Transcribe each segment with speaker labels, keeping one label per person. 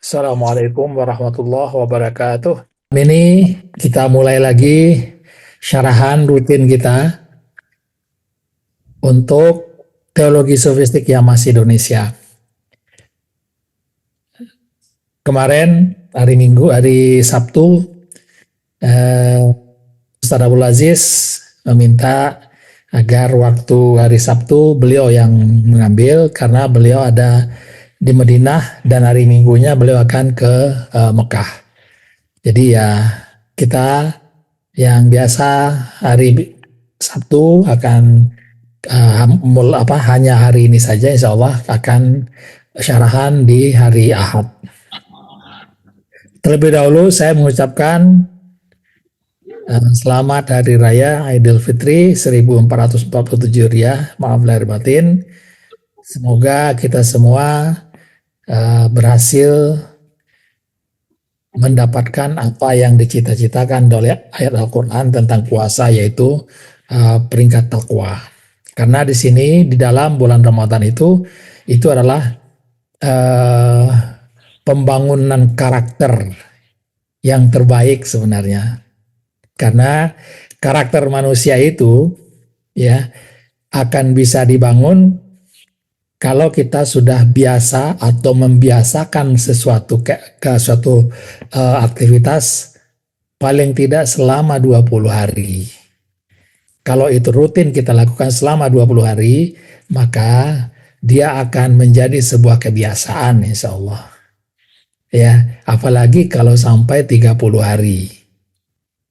Speaker 1: Assalamualaikum warahmatullahi wabarakatuh. Ini kita mulai lagi syarahan rutin kita untuk teologi sofistik yang masih Indonesia. Kemarin hari Sabtu, Ustaz Abdul Aziz meminta agar waktu hari Sabtu beliau yang mengambil karena beliau ada di Madinah dan hari Minggunya beliau akan ke Mekah. Jadi ya kita yang biasa hari Sabtu akan hanya hari ini saja, insya Allah akan syarahan di hari Ahad. Terlebih dahulu saya mengucapkan selamat Hari Raya Idul Fitri 1447 Hijriah, maaf lahir batin. Semoga kita semua berhasil mendapatkan apa yang dicita-citakan oleh ayat Al-Quran tentang puasa, yaitu peringkat takwa. Karena di sini di dalam bulan Ramadan itu adalah pembangunan karakter yang terbaik sebenarnya. Karena karakter manusia itu ya akan bisa dibangun kalau kita sudah biasa atau membiasakan sesuatu suatu aktivitas paling tidak selama 20 hari. Kalau itu rutin kita lakukan selama 20 hari, maka dia akan menjadi sebuah kebiasaan, insya Allah. Ya, apalagi kalau sampai 30 hari.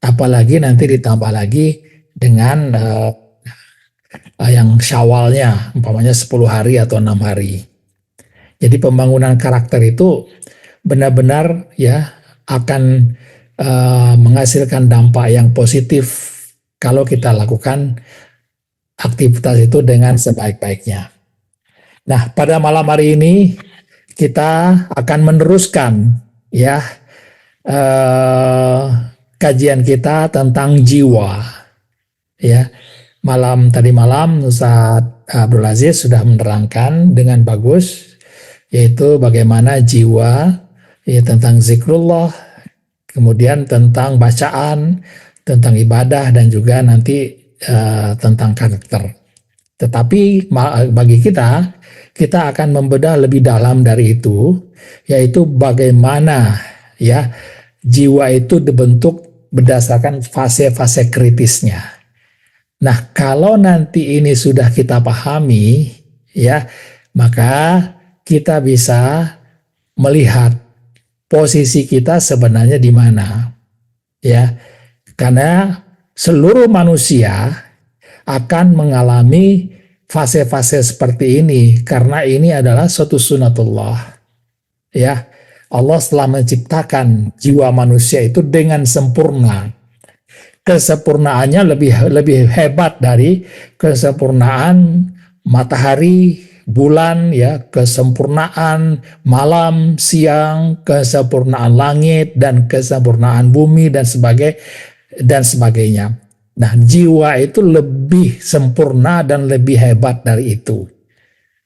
Speaker 1: Apalagi nanti ditambah lagi dengan yang syawalnya, umpamanya 10 hari atau 6 hari. Jadi pembangunan karakter itu benar-benar ya akan menghasilkan dampak yang positif kalau kita lakukan aktivitas itu dengan sebaik-baiknya. Nah, pada malam hari ini kita akan meneruskan ya kajian kita tentang jiwa. Ya, tadi malam Ustaz Abdul Aziz sudah menerangkan dengan bagus, yaitu bagaimana jiwa ya tentang zikrullah, kemudian tentang bacaan, tentang ibadah, dan juga nanti tentang karakter. Tetapi bagi kita akan membedah lebih dalam dari itu, yaitu bagaimana ya jiwa itu dibentuk berdasarkan fase-fase kritisnya. Nah, kalau nanti ini sudah kita pahami ya, maka kita bisa melihat posisi kita sebenarnya di mana. Ya. Karena seluruh manusia akan mengalami fase-fase seperti ini karena ini adalah suatu sunatullah. Ya. Allah telah menciptakan jiwa manusia itu dengan sempurna. Kesempurnaannya lebih hebat dari kesempurnaan matahari, bulan, ya, kesempurnaan malam, siang, kesempurnaan langit, dan kesempurnaan bumi dan sebagainya. Nah, jiwa itu lebih sempurna dan lebih hebat dari itu.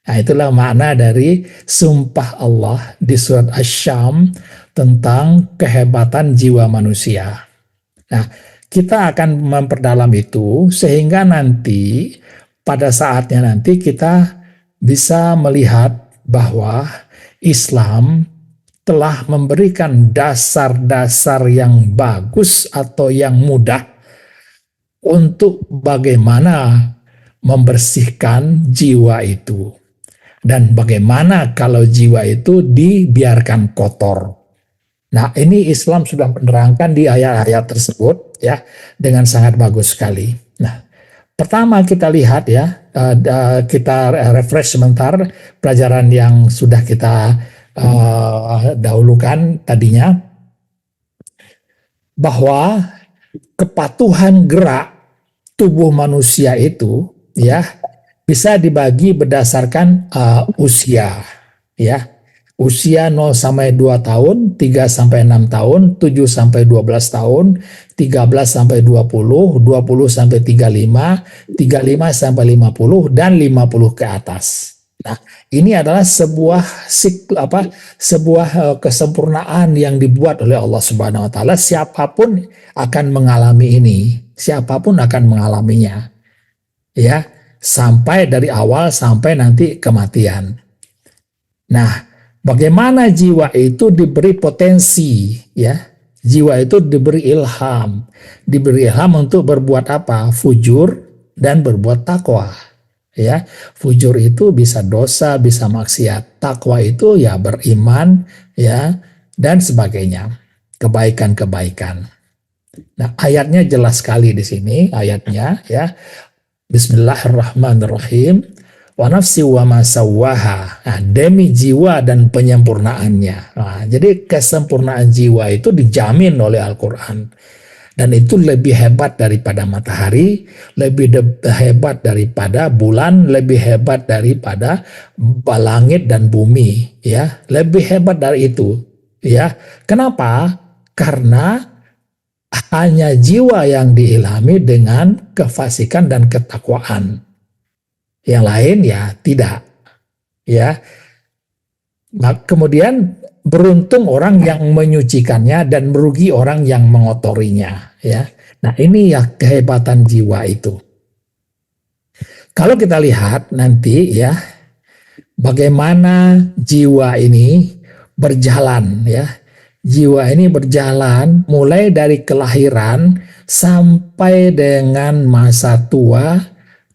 Speaker 1: Nah, itulah makna dari sumpah Allah di surat Asy-Syam tentang kehebatan jiwa manusia. Nah, kita akan memperdalam itu sehingga nanti pada saatnya nanti kita bisa melihat bahwa Islam telah memberikan dasar-dasar yang bagus atau yang mudah untuk bagaimana membersihkan jiwa itu. Dan bagaimana kalau jiwa itu dibiarkan kotor. Nah, ini Islam sudah menerangkan di ayat-ayat tersebut ya dengan sangat bagus sekali. Nah, pertama kita lihat ya, kita refresh sebentar pelajaran yang sudah kita dahulukan tadinya, bahwa kepatuhan gerak tubuh manusia itu ya bisa dibagi berdasarkan usia ya. Usia 0 sampai 2 tahun, 3 sampai 6 tahun, 7 sampai 12 tahun, 13 sampai 20, 20 sampai 35, 35 sampai 50, dan 50 ke atas. Nah, ini adalah sebuah kesempurnaan yang dibuat oleh Allah Subhanahu wa taala. Siapapun akan mengalami ini, siapapun akan mengalaminya. Ya, sampai dari awal sampai nanti kematian. Nah, bagaimana jiwa itu diberi potensi, ya? Jiwa itu diberi ilham untuk berbuat apa? Fujur dan berbuat takwa. Ya, fujur itu bisa dosa, bisa maksiat. Takwa itu ya beriman, ya, dan sebagainya. Kebaikan-kebaikan. Nah, ayatnya jelas sekali di sini, ayatnya, ya. Bismillahirrahmanirrahim. Wa nafsi wa ma sawwaha. Nah, demi jiwa dan penyempurnaannya. Nah, jadi kesempurnaan jiwa itu dijamin oleh Al-Quran. Dan itu lebih hebat daripada matahari, lebih hebat daripada bulan, lebih hebat daripada langit dan bumi, ya. Lebih hebat dari itu, ya. Kenapa? Karena hanya jiwa yang diilhami dengan kefasikan dan ketakwaan. Yang lain ya tidak, ya. Kemudian beruntung orang yang menyucikannya dan merugi orang yang mengotorinya, ya. Nah, ini ya kehebatan jiwa itu. Kalau kita lihat nanti, ya, bagaimana jiwa ini berjalan, ya. Jiwa ini berjalan mulai dari kelahiran sampai dengan masa tua,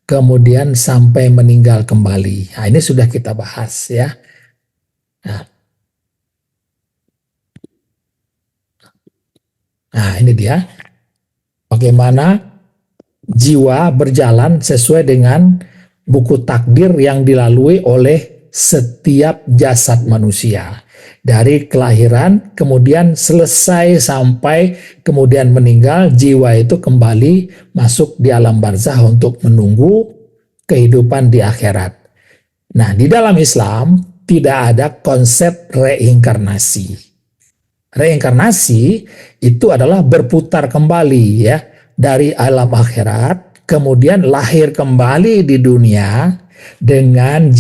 Speaker 1: kemudian sampai meninggal kembali. Nah, ini sudah kita bahas, ya. Nah, ini dia bagaimana jiwa berjalan sesuai dengan buku takdir yang dilalui oleh setiap jasad manusia. Dari kelahiran, kemudian selesai sampai kemudian meninggal, jiwa itu kembali masuk di alam barzah untuk menunggu kehidupan di akhirat. Nah, di dalam Islam tidak ada konsep reinkarnasi. Reinkarnasi itu adalah berputar kembali, ya, dari alam akhirat, kemudian lahir kembali di dunia dengan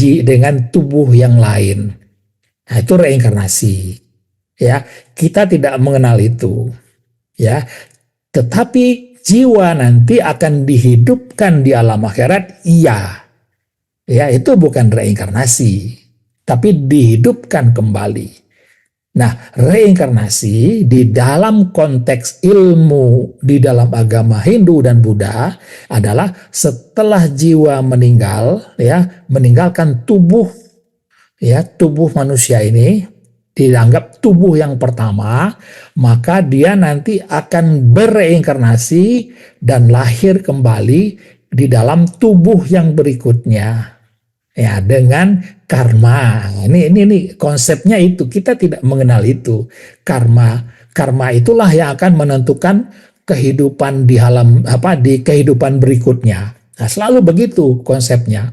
Speaker 1: tubuh yang lain. Nah, itu reinkarnasi. Ya, kita tidak mengenal itu. Ya, tetapi jiwa nanti akan dihidupkan di alam akhirat, iya. Ya, itu bukan reinkarnasi, tapi dihidupkan kembali. Nah, reinkarnasi di dalam konteks ilmu di dalam agama Hindu dan Buddha adalah setelah jiwa meninggal, ya, meninggalkan tubuh, ya, tubuh manusia ini dianggap tubuh yang pertama, maka dia nanti akan bereinkarnasi dan lahir kembali di dalam tubuh yang berikutnya. Ya, dengan karma. Ini konsepnya itu. Kita tidak mengenal itu. Karma itulah yang akan menentukan kehidupan di kehidupan berikutnya. Nah, selalu begitu konsepnya.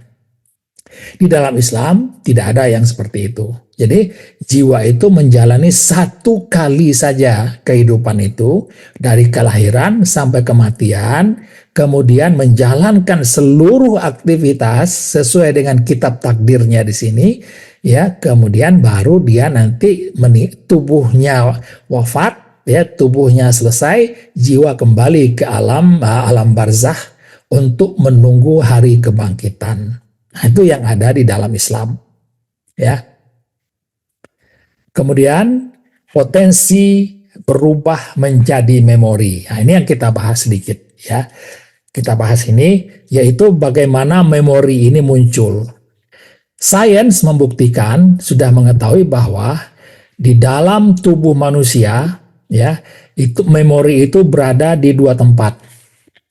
Speaker 1: Di dalam Islam tidak ada yang seperti itu. Jadi jiwa itu menjalani satu kali saja kehidupan itu, dari kelahiran sampai kematian, kemudian menjalankan seluruh aktivitas sesuai dengan kitab takdirnya di sini, ya. Kemudian baru dia nanti tubuhnya wafat, ya, tubuhnya selesai, jiwa kembali ke alam barzah untuk menunggu hari kebangkitan. Nah, itu yang ada di dalam Islam, ya. Kemudian potensi berubah menjadi memori. Nah, ini yang kita bahas sedikit, ya. Kita bahas ini, yaitu bagaimana memori ini muncul. Sains membuktikan, sudah mengetahui bahwa di dalam tubuh manusia, ya, itu memori itu berada di dua tempat,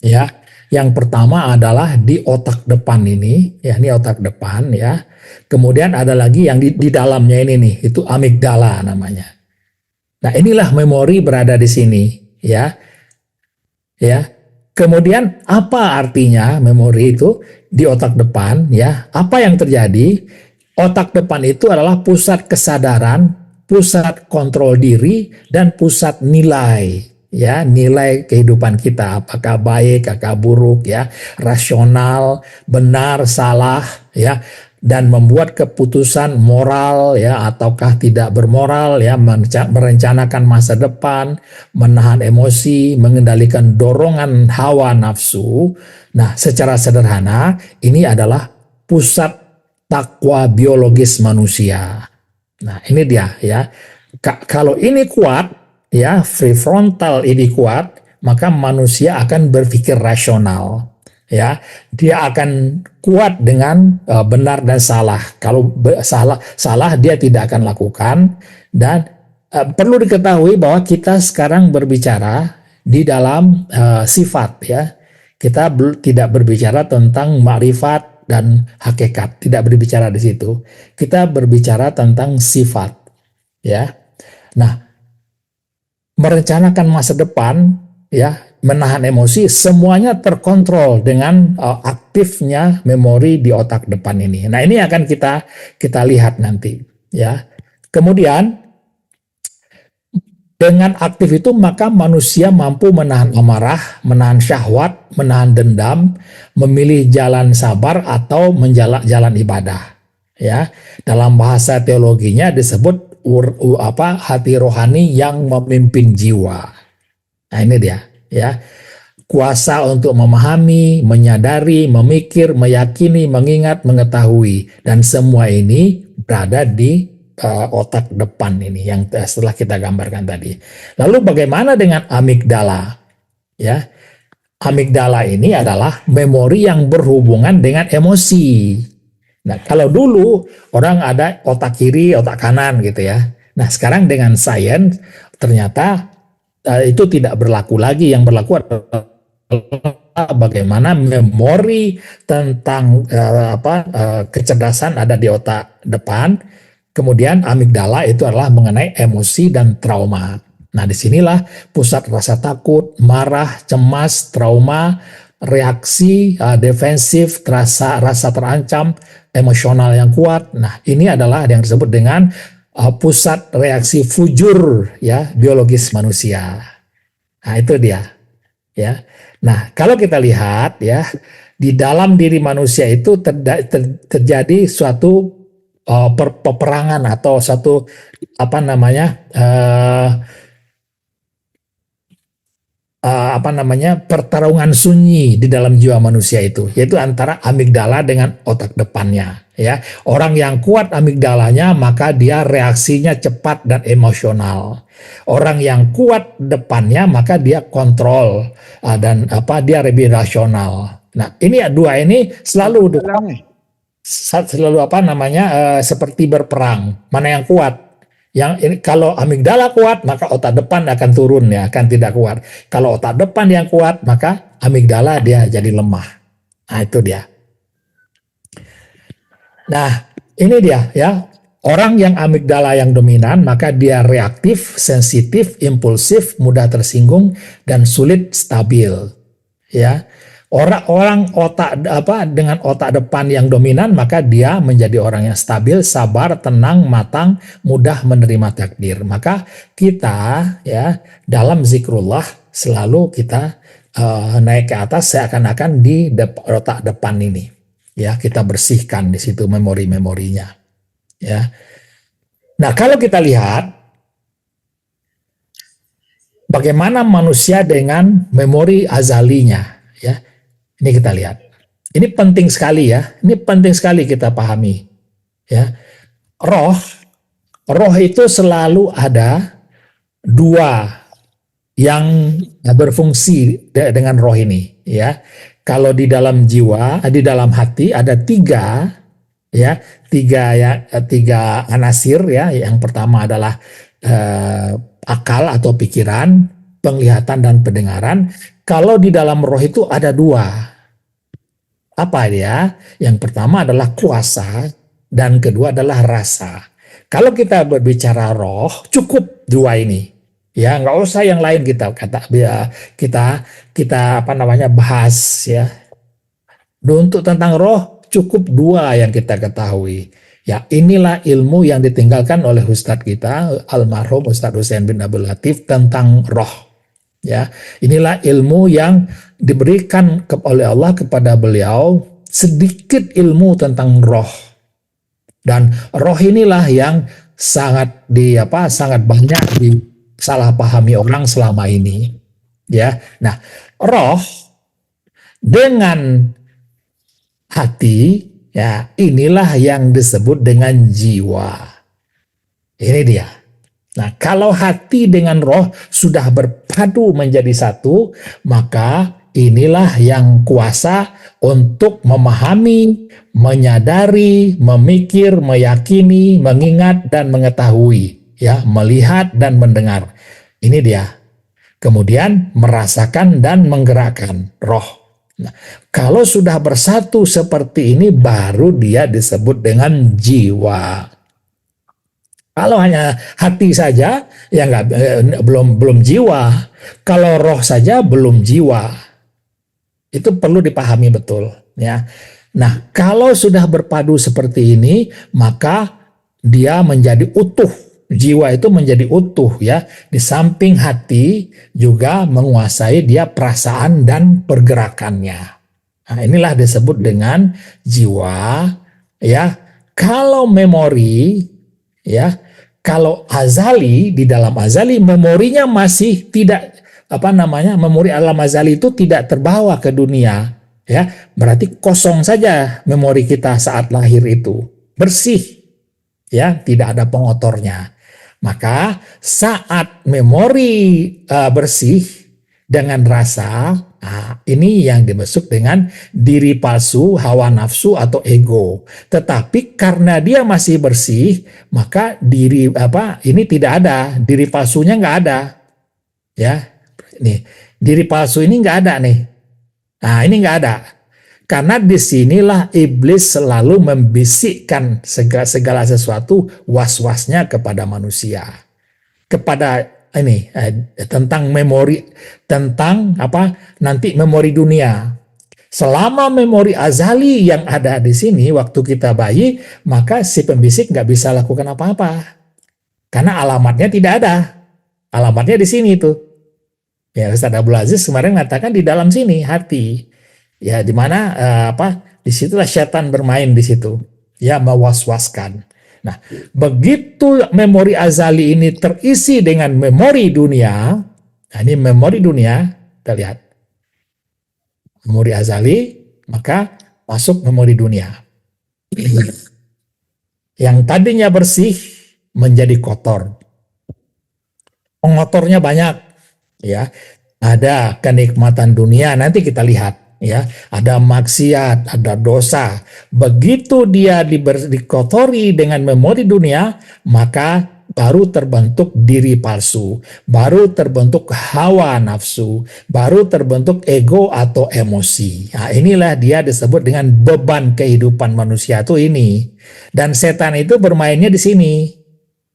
Speaker 1: ya. Yang pertama adalah di otak depan ini, ya, ini otak depan, ya. Kemudian ada lagi yang di dalamnya ini nih, itu amigdala namanya. Nah, inilah memori berada di sini, ya. Ya. Kemudian apa artinya memori itu di otak depan, ya? Apa yang terjadi? Otak depan itu adalah pusat kesadaran, pusat kontrol diri, dan pusat nilai. Ya, nilai kehidupan kita, apakah baik, apakah buruk, ya, rasional, benar, salah, ya. dan membuat keputusan moral ya ataukah tidak bermoral ya, merencanakan masa depan, menahan emosi, mengendalikan dorongan hawa nafsu. Nah, secara sederhana ini adalah pusat takwa biologis manusia. Nah, ini dia ya. Kalau ini kuat ya, prefrontal ini kuat, maka manusia akan berpikir rasional. Ya, dia akan kuat dengan benar dan salah. Kalau salah dia tidak akan lakukan. Dan perlu diketahui bahwa kita sekarang berbicara di dalam sifat ya. Kita tidak berbicara tentang makrifat dan hakikat, tidak berbicara di situ. Kita berbicara tentang sifat ya. Nah, merencanakan masa depan ya, menahan emosi, semuanya terkontrol dengan aktifnya memori di otak depan ini. Nah, ini akan kita lihat nanti ya. Kemudian dengan aktif itu maka manusia mampu menahan amarah, menahan syahwat, menahan dendam, memilih jalan sabar atau jalan ibadah. Ya, dalam bahasa teologinya disebut hati rohani yang memimpin jiwa. Nah, ini dia ya. Kuasa untuk memahami, menyadari, memikir, meyakini, mengingat, mengetahui, dan semua ini berada di otak depan ini yang setelah kita gambarkan tadi. Lalu bagaimana dengan amigdala? Ya, amigdala ini adalah memori yang berhubungan dengan emosi. Nah, kalau dulu orang ada otak kiri, otak kanan gitu ya. Nah, sekarang dengan sains ternyata itu tidak berlaku lagi. Yang berlaku adalah bagaimana memori tentang kecerdasan ada di otak depan. Kemudian amigdala itu adalah mengenai emosi dan trauma. Nah, disinilah pusat rasa takut, marah, cemas, trauma, reaksi defensif, rasa terancam, emosional yang kuat. Nah, ini adalah yang disebut dengan pusat reaksi fujur ya, biologis manusia. Nah, itu dia ya. Nah, kalau kita lihat ya, di dalam diri manusia itu terjadi suatu peperangan atau satu pertarungan sunyi di dalam jiwa manusia itu, yaitu antara amigdala dengan otak depannya ya. Orang yang kuat amigdalanya maka dia reaksinya cepat dan emosional. Orang yang kuat depannya maka dia kontrol dan dia lebih rasional. Nah, ini dua ini selalu seperti berperang, mana yang kuat. Yang ini, kalau amigdala kuat maka otak depan akan turun ya, akan tidak kuat. Kalau otak depan yang kuat maka amigdala dia jadi lemah. Nah, itu dia. Nah, ini dia ya. Orang yang amigdala yang dominan maka dia reaktif, sensitif, impulsif, mudah tersinggung dan sulit stabil ya. Orang dengan otak depan yang dominan maka dia menjadi orang yang stabil, sabar, tenang, matang, mudah menerima takdir. Maka kita ya dalam zikrullah selalu kita naik ke atas seakan-akan di otak depan ini. Ya, kita bersihkan di situ memori-memorinya. Ya. Nah, kalau kita lihat bagaimana manusia dengan memori azalinya ya. Ini kita lihat. Ini penting sekali ya. Ini penting sekali kita pahami. Ya. Roh itu selalu ada dua yang berfungsi dengan roh ini. Ya. Kalau di dalam jiwa, di dalam hati ada tiga anasir ya. Yang pertama adalah akal atau pikiran, penglihatan dan pendengaran. Kalau di dalam roh itu ada dua. Apa dia? Yang pertama adalah kuasa dan kedua adalah rasa. Kalau kita berbicara roh, cukup dua ini. Ya, nggak usah yang lain kita bahas ya. Untuk tentang roh cukup dua yang kita ketahui. Ya, inilah ilmu yang ditinggalkan oleh Ustadz kita almarhum Ustadz Husain bin Abdul Latif tentang roh. Ya, inilah ilmu yang diberikan oleh Allah kepada beliau, sedikit ilmu tentang roh. Dan roh inilah yang sangat banyak disalahpahami orang selama ini. Ya, nah roh dengan hati, ya inilah yang disebut dengan jiwa. Ini dia. Nah, kalau hati dengan roh sudah berpadu menjadi satu, maka inilah yang kuasa untuk memahami, menyadari, memikir, meyakini, mengingat dan mengetahui, ya, melihat dan mendengar. Ini dia. Kemudian merasakan dan menggerakkan roh. Nah, kalau sudah bersatu seperti ini, baru dia disebut dengan jiwa. Kalau hanya hati saja, ya belum jiwa. Kalau roh saja belum jiwa. Itu perlu dipahami betul, ya. Nah, kalau sudah berpadu seperti ini, maka dia menjadi utuh. Jiwa itu menjadi utuh, ya. Di samping hati juga menguasai dia perasaan dan pergerakannya. Nah, inilah disebut dengan jiwa, ya. Kalau memori, ya, kalau azali, di dalam azali memorinya masih tidak memori alam azali itu tidak terbawa ke dunia, ya. Berarti kosong saja memori kita saat lahir itu. Bersih, ya, tidak ada pengotornya. Maka saat memori bersih dengan rasa, ini yang dimaksud dengan diri palsu, hawa nafsu atau ego. Tetapi karena dia masih bersih, maka ini tidak ada, diri palsunya nggak ada, ya. Nih, diri palsu ini nggak ada nih. Nah, ini nggak ada. Karena disinilah iblis selalu membisikkan segala sesuatu was-wasnya kepada manusia. Kepada ini tentang memori, tentang nanti memori dunia. Selama memori azali yang ada di sini waktu kita bayi, maka si pembisik nggak bisa lakukan apa-apa. Karena alamatnya tidak ada. Alamatnya di sini tuh. Ya, Ustaz Abdul Aziz kemarin mengatakan di dalam sini hati. Ya, di mana disitulah setan bermain di situ, ya, mewas-waskan. Nah, begitu memori azali ini terisi dengan memori dunia, nah ini memori dunia, kita lihat memori azali, maka masuk memori dunia. Yang tadinya bersih menjadi kotor, pengotornya banyak, ya. Ada kenikmatan dunia, nanti kita lihat. Ya, ada maksiat, ada dosa. Begitu dia dikotori dengan memori dunia, maka baru terbentuk diri palsu, baru terbentuk hawa nafsu, baru terbentuk ego atau emosi. Nah, inilah dia disebut dengan beban kehidupan manusia itu ini. Dan setan itu bermainnya di sini,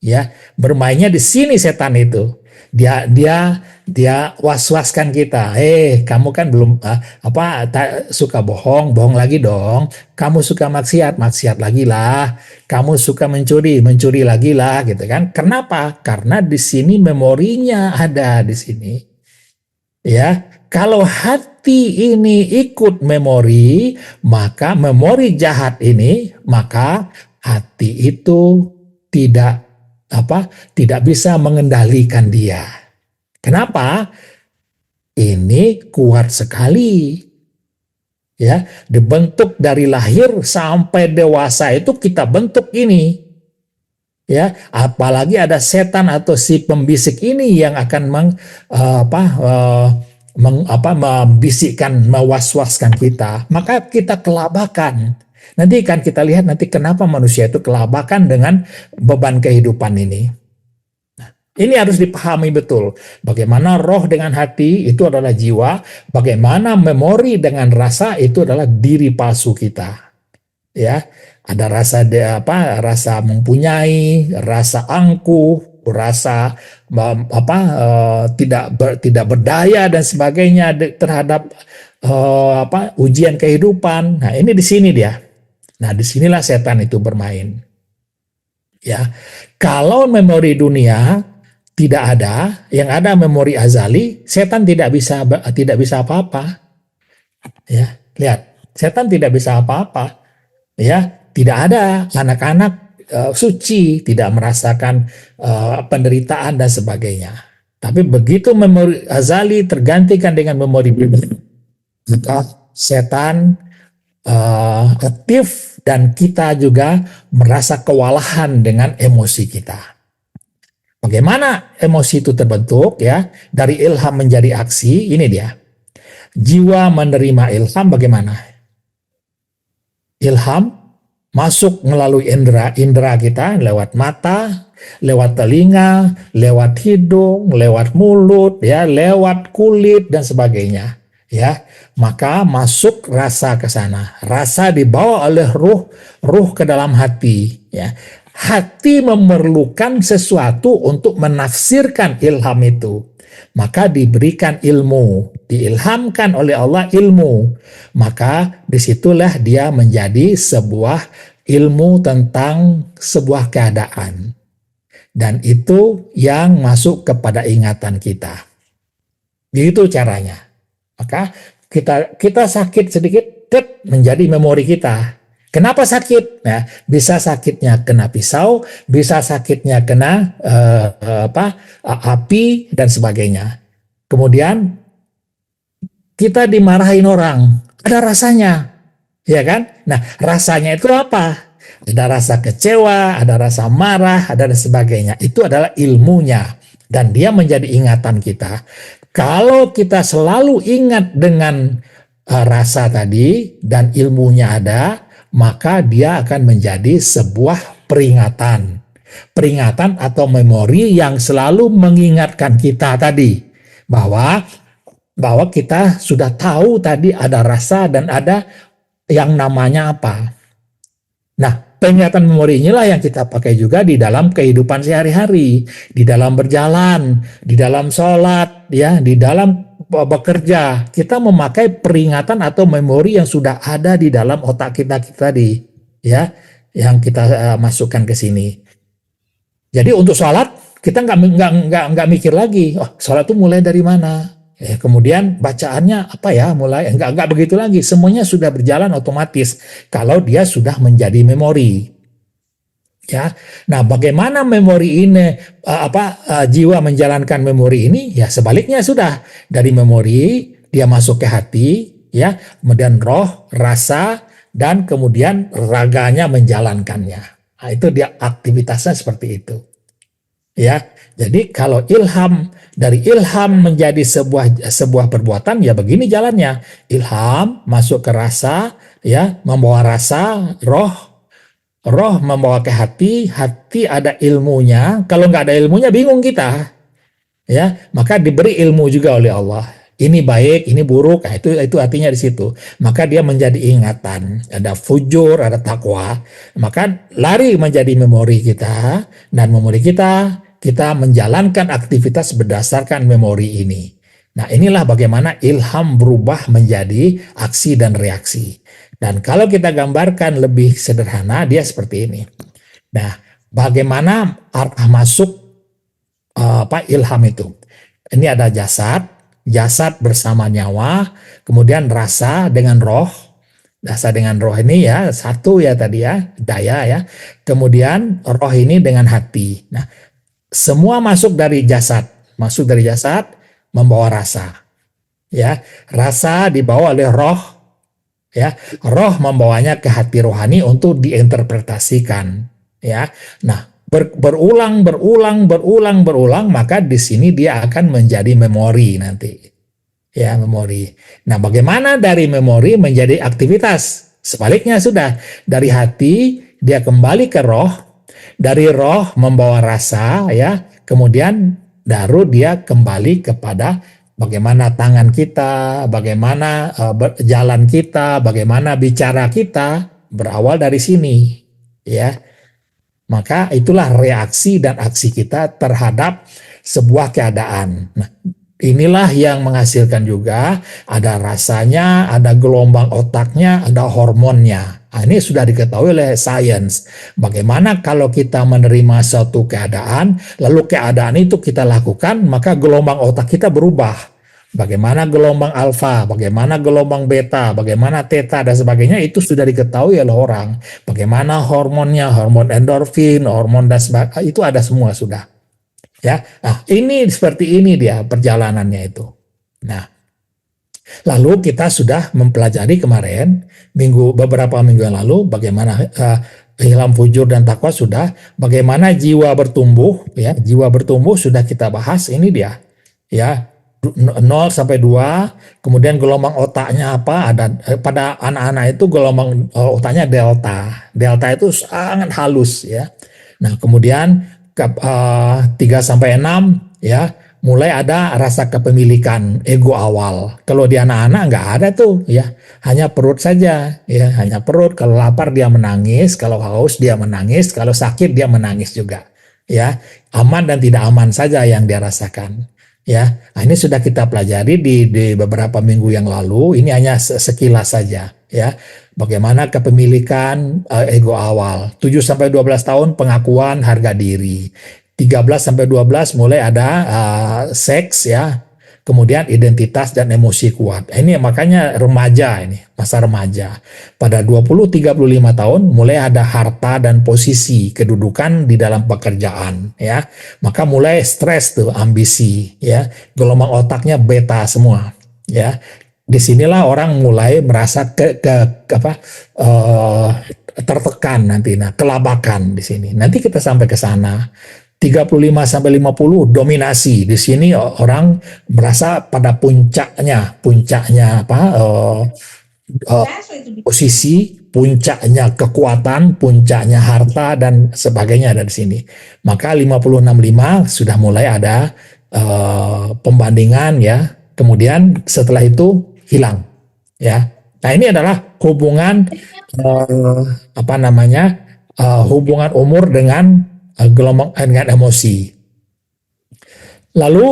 Speaker 1: ya, bermainnya di sini setan itu. Dia was-waskan kita. Kamu kan belum suka bohong lagi dong. Kamu suka maksiat lagi lah. Kamu suka mencuri lagi lah, gitu kan? Kenapa? Karena di sini memorinya ada di sini. Ya, kalau hati ini ikut memori, maka memori jahat ini, maka hati itu tidak bisa mengendalikan dia. Kenapa? Ini kuat sekali. Ya, dibentuk dari lahir sampai dewasa itu kita bentuk ini. Ya, apalagi ada setan atau si pembisik ini yang akan membisikkan, mewaswaskan kita, maka kita kelabakan. Nanti kan kita lihat nanti kenapa manusia itu kelabakan dengan beban kehidupan ini. Nah, ini harus dipahami betul. Bagaimana roh dengan hati itu adalah jiwa, bagaimana memori dengan rasa itu adalah diri palsu kita. Ya, ada rasa mempunyai, rasa angkuh, rasa tidak berdaya dan sebagainya terhadap ujian kehidupan. Nah, ini di sini dia. Nah, disinilah setan itu bermain. Ya, kalau memori dunia tidak ada, yang ada memori azali, setan tidak bisa apa-apa. Ya, lihat, setan tidak bisa apa-apa. Ya, tidak ada anak-anak suci, tidak merasakan penderitaan dan sebagainya. Tapi begitu memori azali tergantikan dengan memori pribadi, maka setan aktif dan kita juga merasa kewalahan dengan emosi kita. Bagaimana emosi itu terbentuk ya? Dari ilham menjadi aksi, ini dia. Jiwa menerima ilham bagaimana? Ilham masuk melalui indera kita, lewat mata, lewat telinga, lewat hidung, lewat mulut, ya, lewat kulit dan sebagainya. Ya, maka masuk rasa ke sana. Rasa dibawa oleh ruh ke dalam hati. Ya, hati memerlukan sesuatu untuk menafsirkan ilham itu. Maka diberikan ilmu, diilhamkan oleh Allah ilmu. Maka disitulah dia menjadi sebuah ilmu tentang sebuah keadaan. Dan itu yang masuk kepada ingatan kita. Begitu caranya. Maka kita sakit sedikit, menjadi memori kita. Kenapa sakit? Nah, bisa sakitnya kena pisau, bisa sakitnya kena api dan sebagainya. Kemudian kita dimarahin orang, ada rasanya, ya kan? Nah, rasanya itu apa? Ada rasa kecewa, ada rasa marah, ada dan sebagainya. Itu adalah ilmunya dan dia menjadi ingatan kita. Kalau kita selalu ingat dengan rasa tadi dan ilmunya ada, maka dia akan menjadi sebuah peringatan. Peringatan atau memori yang selalu mengingatkan kita tadi bahwa kita sudah tahu tadi ada rasa dan ada yang namanya apa. Nah, peringatan memori inilah yang kita pakai juga di dalam kehidupan sehari-hari, di dalam berjalan, di dalam sholat, ya, di dalam bekerja. Kita memakai peringatan atau memori yang sudah ada di dalam otak kita tadi, ya, yang kita masukkan ke sini. Jadi untuk sholat kita nggak mikir lagi, oh sholat itu mulai dari mana? Kemudian bacaannya apa ya, mulai enggak begitu lagi, semuanya sudah berjalan otomatis kalau dia sudah menjadi memori. Ya, nah bagaimana memori ini jiwa menjalankan memori ini? Ya sebaliknya sudah dari memori dia masuk ke hati, ya, kemudian roh, rasa dan kemudian raganya menjalankannya. Nah, itu dia aktivitasnya seperti itu. Ya, jadi kalau dari ilham menjadi sebuah perbuatan, ya begini jalannya. Ilham masuk ke rasa, ya, membawa rasa, roh membawa ke hati, hati ada ilmunya. Kalau nggak ada ilmunya bingung kita, ya. Maka diberi ilmu juga oleh Allah. Ini baik, ini buruk. Nah, itu artinya di situ. Maka dia menjadi ingatan. Ada fujur, ada takwa. Maka lari menjadi memori kita, dan memori kita menjalankan aktivitas berdasarkan memori ini. Nah, inilah bagaimana ilham berubah menjadi aksi dan reaksi. Dan kalau kita gambarkan lebih sederhana, dia seperti ini. Nah, bagaimana arah masuk ilham itu? Ini ada jasad bersama nyawa, kemudian rasa dengan roh. Rasa dengan roh ini ya satu ya tadi ya, daya ya. Kemudian roh ini dengan hati. Nah, semua masuk dari jasad membawa rasa. Ya, rasa dibawa oleh roh, ya. Roh membawanya ke hati rohani untuk diinterpretasikan, ya. Nah, berulang, maka di sini dia akan menjadi memori nanti. Ya, memori. Nah, bagaimana dari memori menjadi aktivitas? Sebaliknya sudah, dari hati dia kembali ke roh, dari roh membawa rasa, ya, kemudian baru dia kembali kepada bagaimana tangan kita, bagaimana jalan kita, bagaimana bicara kita, berawal dari sini, ya. Maka itulah reaksi dan aksi kita terhadap sebuah keadaan. Nah, inilah yang menghasilkan juga ada rasanya, ada gelombang otaknya, ada hormonnya. Nah, ini sudah diketahui oleh sains. Bagaimana kalau kita menerima suatu keadaan, lalu keadaan itu kita lakukan, maka gelombang otak kita berubah. Bagaimana gelombang alfa, bagaimana gelombang beta, bagaimana theta dan sebagainya itu sudah diketahui oleh orang. Bagaimana hormonnya, hormon endorfin, hormon dan sebagainya itu ada semua sudah. Ya, nah ini seperti ini dia perjalanannya itu. Nah, lalu kita sudah mempelajari kemarin beberapa minggu yang lalu bagaimana ilham fujur dan takwa sudah, bagaimana jiwa bertumbuh ya, jiwa bertumbuh sudah kita bahas ini dia. Ya, 0 sampai 2, kemudian gelombang otaknya apa? Ada pada anak-anak itu gelombang otaknya delta. Delta itu sangat halus ya. Nah, kemudian 3 sampai 6 ya, mulai ada rasa kepemilikan ego awal. Kalau di anak-anak nggak ada tuh ya, hanya perut saja ya, hanya perut. Kalau lapar dia menangis, kalau haus dia menangis, kalau sakit dia menangis juga ya. Aman dan tidak aman saja yang dia rasakan ya. Nah, ini sudah kita pelajari di beberapa minggu yang lalu. Ini hanya sekilas saja ya. Bagaimana kepemilikan ego awal. 7 sampai 12 tahun pengakuan harga diri. 13 sampai 12 mulai ada seks ya. Kemudian identitas dan emosi kuat. Ini makanya remaja ini, masa remaja. Pada 20-35 tahun mulai ada harta dan posisi, kedudukan di dalam pekerjaan ya. Maka mulai stres tuh, ambisi ya. Gelombang otaknya beta semua ya. Disinilah orang mulai merasa tertekan nanti, nah kelabakan di sini. Nanti kita sampai ke sana. 35 sampai 50 dominasi. Di sini orang merasa pada puncaknya apa? Posisi, puncaknya kekuatan, puncaknya harta dan sebagainya ada di sini. Maka 50-65 sudah mulai ada pembandingan ya. Kemudian setelah itu hilang ya. Nah, ini adalah hubungan apa namanya? Hubungan umur dengan gelombang dengan emosi. Lalu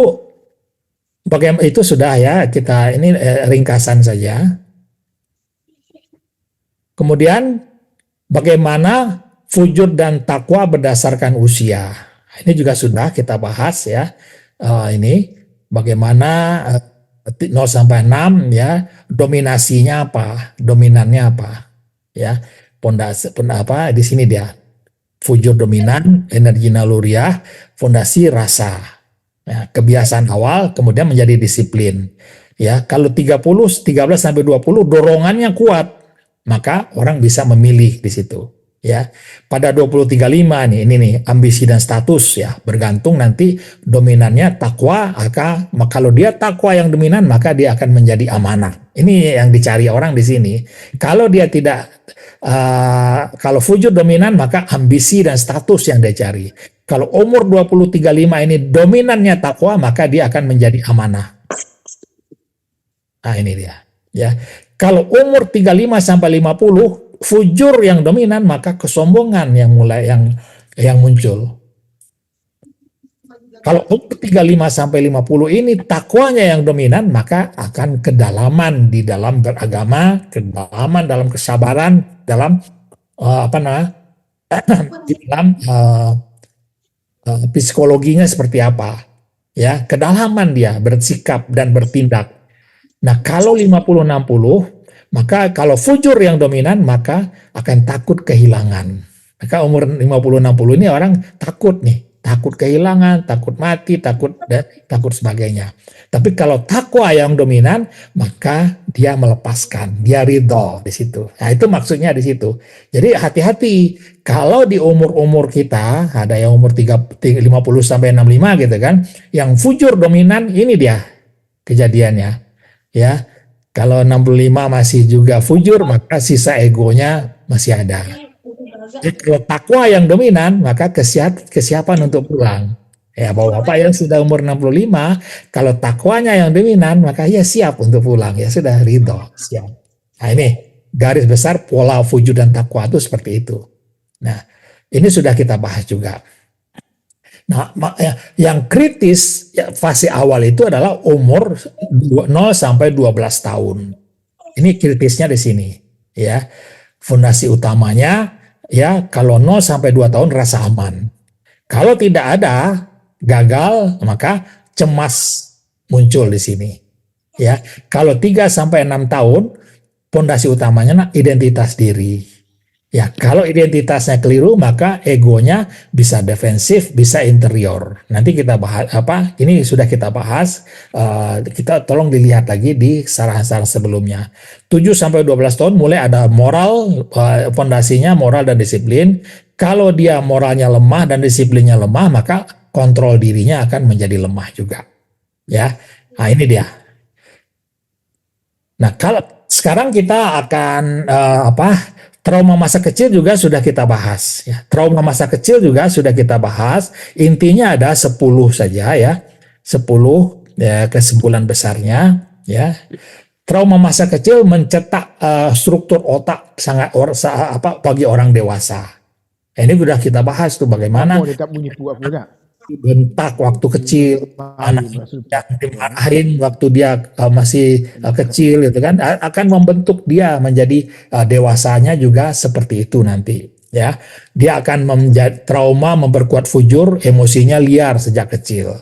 Speaker 1: bagaimana itu sudah ya, kita ini ringkasan saja. Kemudian bagaimana fujur dan takwa berdasarkan usia. Ini juga sudah kita bahas ya. Ini bagaimana 0 sampai 6 ya, dominasinya apa, dominannya apa ya. Pondasi apa di sini dia. Fujur dominan, energi naluriah, fondasi rasa. Ya, kebiasaan awal kemudian menjadi disiplin. Ya, kalau 13 sampai 20 dorongannya kuat, maka orang bisa memilih di situ. Ya, pada 20-35 nih, ini nih ambisi dan status ya, bergantung nanti dominannya takwa, kalau dia takwa yang dominan maka dia akan menjadi amanah. Ini yang dicari orang di sini. Kalau dia tidak kalau fujur dominan maka ambisi dan status yang dia cari. Kalau umur 20-35 ini dominannya takwa maka dia akan menjadi amanah. Nah, ini dia ya. Kalau umur 35 sampai 50 fujur yang dominan maka kesombongan yang mulai yang muncul. Kalau umur 35 sampai 50 ini takwanya yang dominan maka akan kedalaman di dalam beragama, kedalaman dalam kesabaran, dalam di dalam psikologinya seperti apa. Ya, kedalaman dia bersikap dan bertindak. Nah, kalau 50-60 maka kalau fujur yang dominan maka akan takut kehilangan. Maka umur 50-60 ini orang takut nih, takut kehilangan, takut mati, takut sebagainya. Tapi kalau takwa yang dominan maka dia melepaskan, dia ridho di situ. Nah, itu maksudnya di situ. Jadi hati-hati kalau di umur-umur kita ada yang umur 50 sampai 65 gitu kan, yang fujur dominan ini dia kejadiannya. Ya, kalau 65 masih juga fujur, maka sisa egonya masih ada. Jadi kalau takwa yang dominan, maka kesiapan untuk pulang. Ya, bapak-bapak yang sudah umur 65, kalau takwanya yang dominan, maka ya siap untuk pulang. Ya sudah ridho, siap. Nah, ini garis besar pola fujur dan takwa itu seperti itu. Nah, ini sudah kita bahas juga. Nah, yang kritis fase awal itu adalah umur 0 sampai 12 tahun. Ini kritisnya di sini, ya. Fondasi utamanya ya kalau 0 sampai 2 tahun rasa aman. Kalau tidak ada gagal, maka cemas muncul di sini. Ya, kalau 3 sampai 6 tahun, pondasi utamanya identitas diri. Ya, kalau identitasnya keliru, maka egonya bisa defensif, bisa interior. Nanti kita bahas apa? Ini sudah kita bahas. Kita tolong dilihat lagi di saran-saran sebelumnya. 7 sampai 12 tahun mulai ada moral, fondasinya moral dan disiplin. Kalau dia moralnya lemah dan disiplinnya lemah, maka kontrol dirinya akan menjadi lemah juga. Ya, nah ini dia. Nah, kalau sekarang kita akan trauma masa kecil juga sudah kita bahas ya. Trauma masa kecil juga sudah kita bahas. Intinya ada 10 saja ya. 10 ya, kesimpulan besarnya ya. Trauma masa kecil mencetak struktur otak sangat bagi orang dewasa. Ini sudah kita bahas tuh bagaimana
Speaker 2: Apa dia tak bunyi pura pula.
Speaker 1: bentak waktu kecil, anak yang dimarahin waktu dia masih kecil gitu kan, akan membentuk dia menjadi dewasanya juga seperti itu nanti ya. Dia akan menjadi trauma, memperkuat fujur, emosinya liar sejak kecil.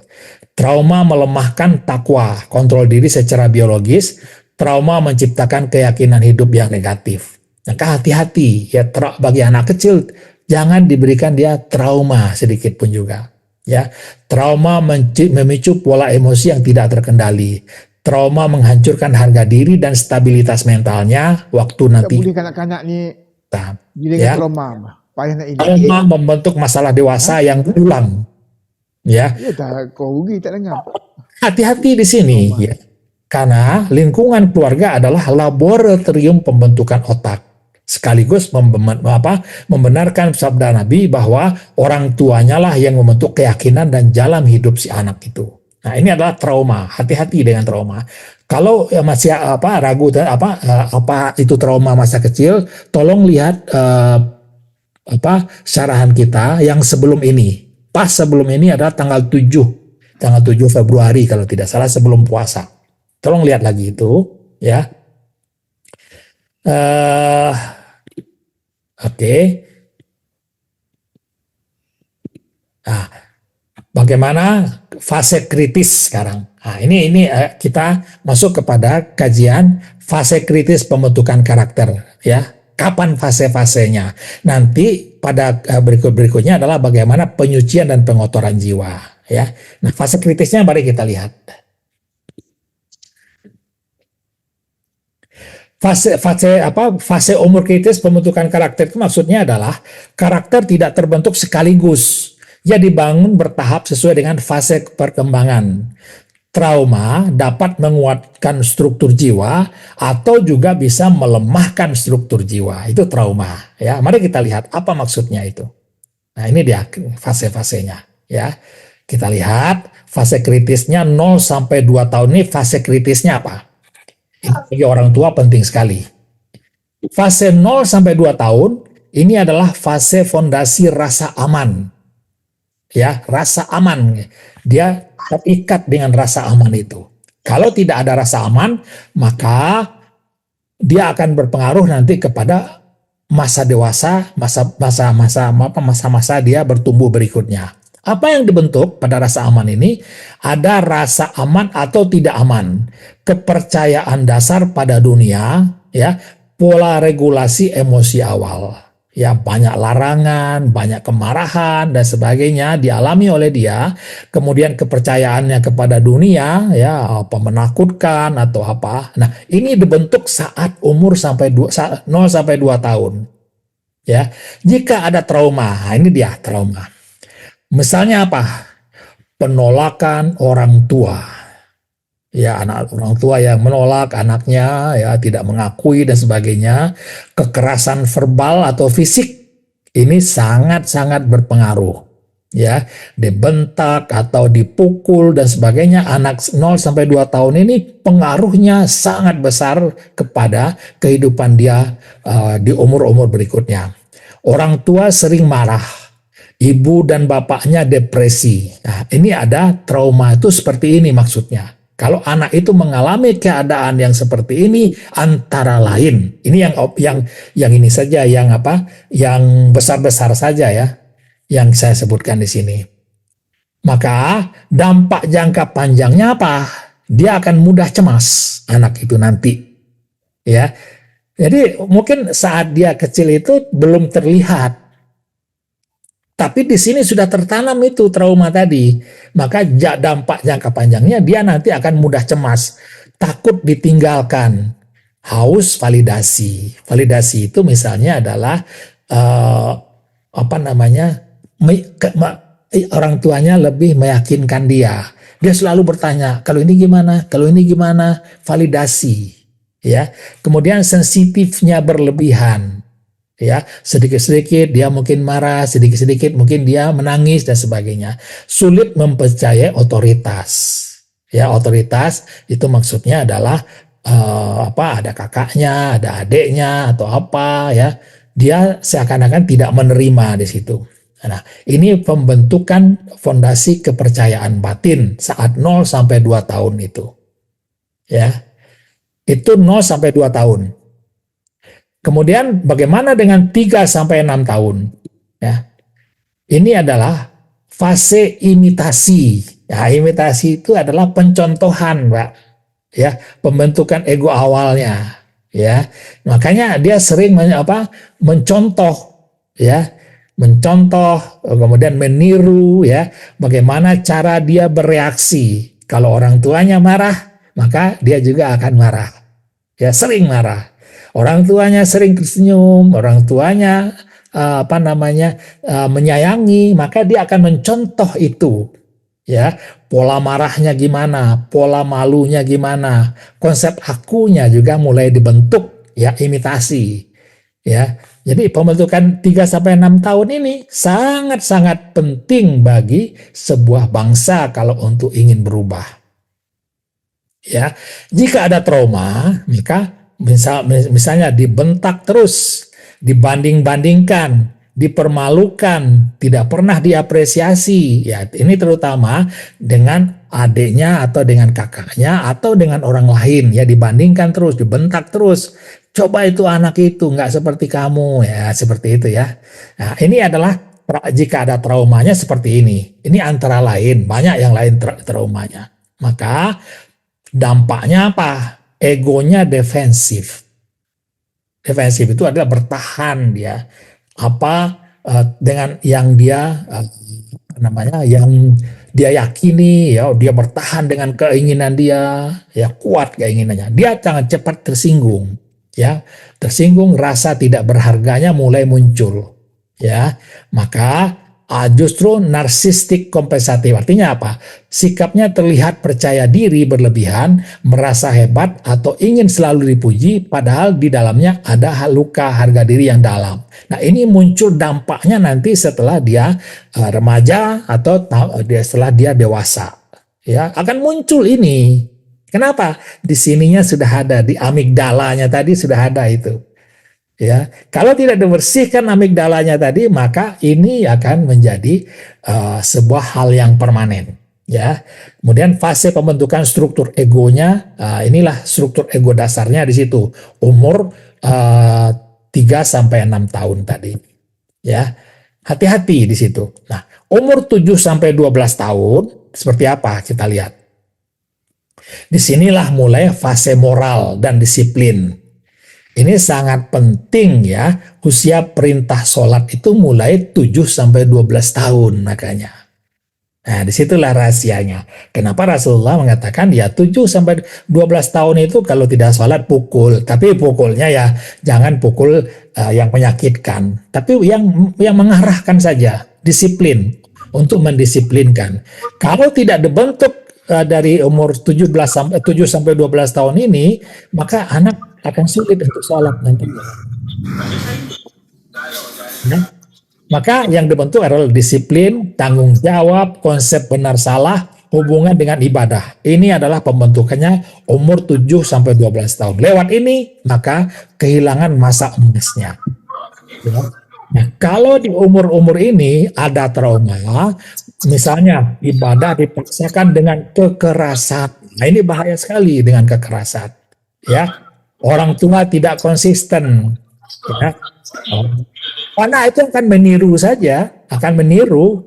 Speaker 1: Trauma melemahkan takwa, kontrol diri secara biologis. Trauma menciptakan keyakinan hidup yang negatif. Maka hati-hati ya, bagi anak kecil jangan diberikan dia trauma sedikit pun juga. Ya, trauma memicu pola emosi yang tidak terkendali. Trauma menghancurkan harga diri dan stabilitas mentalnya waktu nanti.
Speaker 2: Tak boleh kanak-kanak ni bila
Speaker 1: ya,
Speaker 2: trauma. Payah nak ingat.
Speaker 1: Trauma membentuk masalah dewasa yang berulang. Ya.
Speaker 2: Ya tak, kau rugi tak dengar.
Speaker 1: Hati-hati di sini ya. Karena lingkungan keluarga adalah laboratorium pembentukan otak. Sekaligus membenarkan sabda Nabi bahwa orang tuanya lah yang membentuk keyakinan dan jalan hidup si anak itu. Nah, ini adalah trauma. Hati-hati dengan trauma. Kalau masih ragu apa itu trauma masa kecil, tolong lihat syarahan kita yang sebelum ini. Pas sebelum ini adalah tanggal 7 Februari kalau tidak salah, sebelum puasa. Tolong lihat lagi itu ya. Oke. Nah, bagaimana fase kritis sekarang? Nah, ini kita masuk kepada kajian fase kritis pembentukan karakter ya. Kapan fase-fasenya? Nanti pada berikutnya adalah bagaimana penyucian dan pengotoran jiwa ya. Nah, fase kritisnya mari kita lihat. Fase umur kritis pembentukan karakter itu maksudnya adalah karakter tidak terbentuk sekaligus. Ia dibangun bertahap sesuai dengan fase perkembangan. Trauma dapat menguatkan struktur jiwa atau juga bisa melemahkan struktur jiwa. Itu trauma ya. Mari kita lihat apa maksudnya itu. Nah, ini dia fase-fasenya ya. Kita lihat fase kritisnya 0 sampai 2 tahun ini fase kritisnya apa? Bagi orang tua penting sekali. Fase 0 sampai 2 tahun ini adalah fase fondasi rasa aman. Ya, rasa aman. Dia terikat dengan rasa aman itu. Kalau tidak ada rasa aman, maka dia akan berpengaruh nanti kepada masa dewasa, masa-masa dia bertumbuh berikutnya. Apa yang dibentuk pada rasa aman ini? Ada rasa aman atau tidak aman, kepercayaan dasar pada dunia, ya, pola regulasi emosi awal, ya, banyak larangan, banyak kemarahan dan sebagainya dialami oleh dia. Kemudian kepercayaannya kepada dunia, ya, apa menakutkan atau apa. Nah, ini dibentuk saat umur 0 sampai 2 tahun. Ya, jika ada trauma, nah ini dia trauma. Misalnya apa? Penolakan orang tua. Ya, orang tua yang menolak anaknya, ya, tidak mengakui dan sebagainya. Kekerasan verbal atau fisik ini sangat-sangat berpengaruh. Ya, dibentak atau dipukul dan sebagainya, anak 0 sampai 2 tahun ini pengaruhnya sangat besar kepada kehidupan dia di umur-umur berikutnya. Orang tua sering marah, ibu dan bapaknya depresi. Nah, ini ada trauma itu seperti ini maksudnya. Kalau anak itu mengalami keadaan yang seperti ini, antara lain, ini yang ini saja, yang besar-besar saja ya, yang saya sebutkan di sini. Maka dampak jangka panjangnya apa? dia akan mudah cemas anak itu nanti, ya. Jadi mungkin saat dia kecil itu belum terlihat, tapi di sini sudah tertanam itu trauma tadi. Maka dampak jangka panjangnya dia nanti akan mudah cemas, takut ditinggalkan, haus validasi. Validasi itu misalnya adalah eh, apa namanya, orang tuanya lebih meyakinkan dia. Dia selalu bertanya, kalau ini gimana, kalau ini gimana, validasi. Ya, kemudian sensitifnya berlebihan. Ya, sedikit-sedikit dia mungkin marah, sedikit-sedikit mungkin dia menangis dan sebagainya. Sulit mempercayai otoritas. Ya, otoritas itu maksudnya adalah ada kakaknya, ada adiknya atau apa ya. Dia seakan-akan tidak menerima di situ. Nah, ini pembentukan fondasi kepercayaan batin saat 0 sampai 2 tahun itu. Ya. Itu 0 sampai 2 tahun. Kemudian bagaimana dengan 3 sampai 6 tahun? Ya. Ini adalah fase imitasi. Ya, imitasi itu adalah pencontohan, Pak. Ya, pembentukan ego awalnya. Ya. Makanya dia sering mencontoh, ya. Mencontoh, kemudian meniru ya, bagaimana cara dia bereaksi. Kalau orang tuanya marah, maka dia juga akan marah. Ya, sering marah. Orang tuanya sering tersenyum, orang tuanya menyayangi, maka dia akan mencontoh itu. Ya, pola marahnya gimana, pola malunya gimana, konsep akunya juga mulai dibentuk, ya, imitasi. Ya. Jadi pembentukan 3 sampai 6 tahun ini sangat-sangat penting bagi sebuah bangsa kalau untuk ingin berubah. Ya, jika ada trauma, maka misalnya dibentak terus, dibanding-bandingkan, dipermalukan, tidak pernah diapresiasi. Ya, ini terutama dengan adiknya atau dengan kakaknya atau dengan orang lain. Ya, dibandingkan terus, dibentak terus. Coba itu anak itu nggak seperti kamu, ya seperti itu ya. Nah, ini adalah jika ada traumanya seperti ini. Ini antara lain, banyak yang lain traumanya. Maka dampaknya apa? Egonya defensif. Defensif itu adalah bertahan dia. Dengan yang dia yang dia yakini, ya dia bertahan dengan keinginan dia, ya kuat keinginannya. Dia sangat cepat tersinggung, ya tersinggung, rasa tidak berharganya mulai muncul, ya. Maka justru narsistik kompensatif, artinya apa? Sikapnya terlihat percaya diri berlebihan, merasa hebat atau ingin selalu dipuji, padahal di dalamnya ada luka harga diri yang dalam. Nah, ini muncul dampaknya nanti setelah dia remaja atau setelah dia dewasa. Ya, akan muncul ini. Kenapa? Di sininya sudah ada, di amigdalanya tadi sudah ada itu. Ya, kalau tidak dibersihkan amigdalanya tadi, maka ini akan menjadi sebuah hal yang permanen. Ya, kemudian fase pembentukan struktur egonya, inilah struktur ego dasarnya di situ, umur 3 sampai 6 tahun tadi. Ya, hati-hati di situ. Nah, umur 7 sampai 12 tahun seperti apa kita lihat. Disinilah mulai fase moral dan disiplin. Ini sangat penting ya, usia perintah sholat itu mulai 7 sampai 12 tahun makanya. Nah, disitulah rahasianya. Kenapa Rasulullah mengatakan ya 7 sampai 12 tahun itu kalau tidak sholat pukul. Tapi pukulnya ya jangan pukul yang menyakitkan. Tapi yang mengarahkan saja, disiplin, untuk mendisiplinkan. Kalau tidak dibentuk dari umur 7 sampai 12 tahun ini, maka anak akan sulit untuk sholat nanti. Nah, maka yang dibentuk adalah disiplin, tanggung jawab, konsep benar salah, hubungan dengan ibadah. Ini adalah pembentukannya umur 7 sampai 12 tahun. Lewat ini, maka kehilangan masa emasnya. Nah, kalau di umur-umur ini ada trauma, misalnya ibadah dipaksakan dengan kekerasan. Nah, ini bahaya sekali dengan kekerasan. Ya, orang tua tidak konsisten, ya. Karena itu akan meniru saja, akan meniru.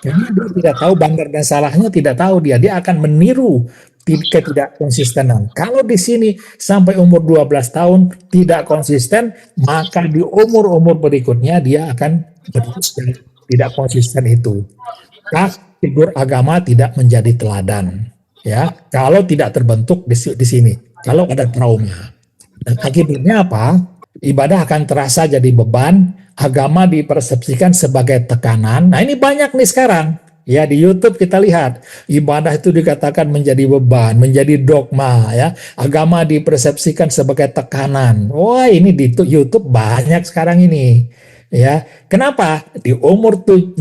Speaker 1: Karena dia tidak tahu benar dan salahnya, tidak tahu dia akan meniru Ketidak konsistenan. Kalau di sini sampai umur 12 tahun tidak konsisten, maka di umur-umur berikutnya dia akan tidak konsisten itu. Figur agama tidak menjadi teladan. Ya, kalau tidak terbentuk di sini, kalau ada trauma. Dan akibatnya apa? Ibadah akan terasa jadi beban, agama dipersepsikan sebagai tekanan. Nah, ini banyak nih sekarang. Ya, di YouTube kita lihat ibadah itu dikatakan menjadi beban, menjadi dogma, ya. Agama dipersepsikan sebagai tekanan. Wah, ini di YouTube banyak sekarang ini. Ya, kenapa? Di umur 7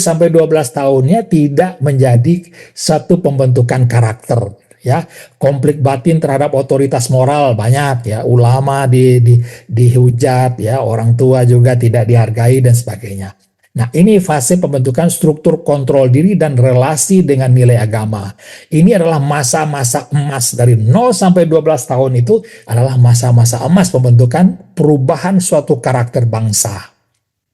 Speaker 1: sampai 12 tahunnya tidak menjadi satu pembentukan karakter, ya. Konflik batin terhadap otoritas moral banyak, ya. Ulama dihujat, ya. Orang tua juga tidak dihargai dan sebagainya. Nah, ini fase pembentukan struktur kontrol diri dan relasi dengan nilai agama. Ini adalah masa-masa emas dari 0 sampai 12 tahun itu adalah masa-masa emas pembentukan perubahan suatu karakter bangsa.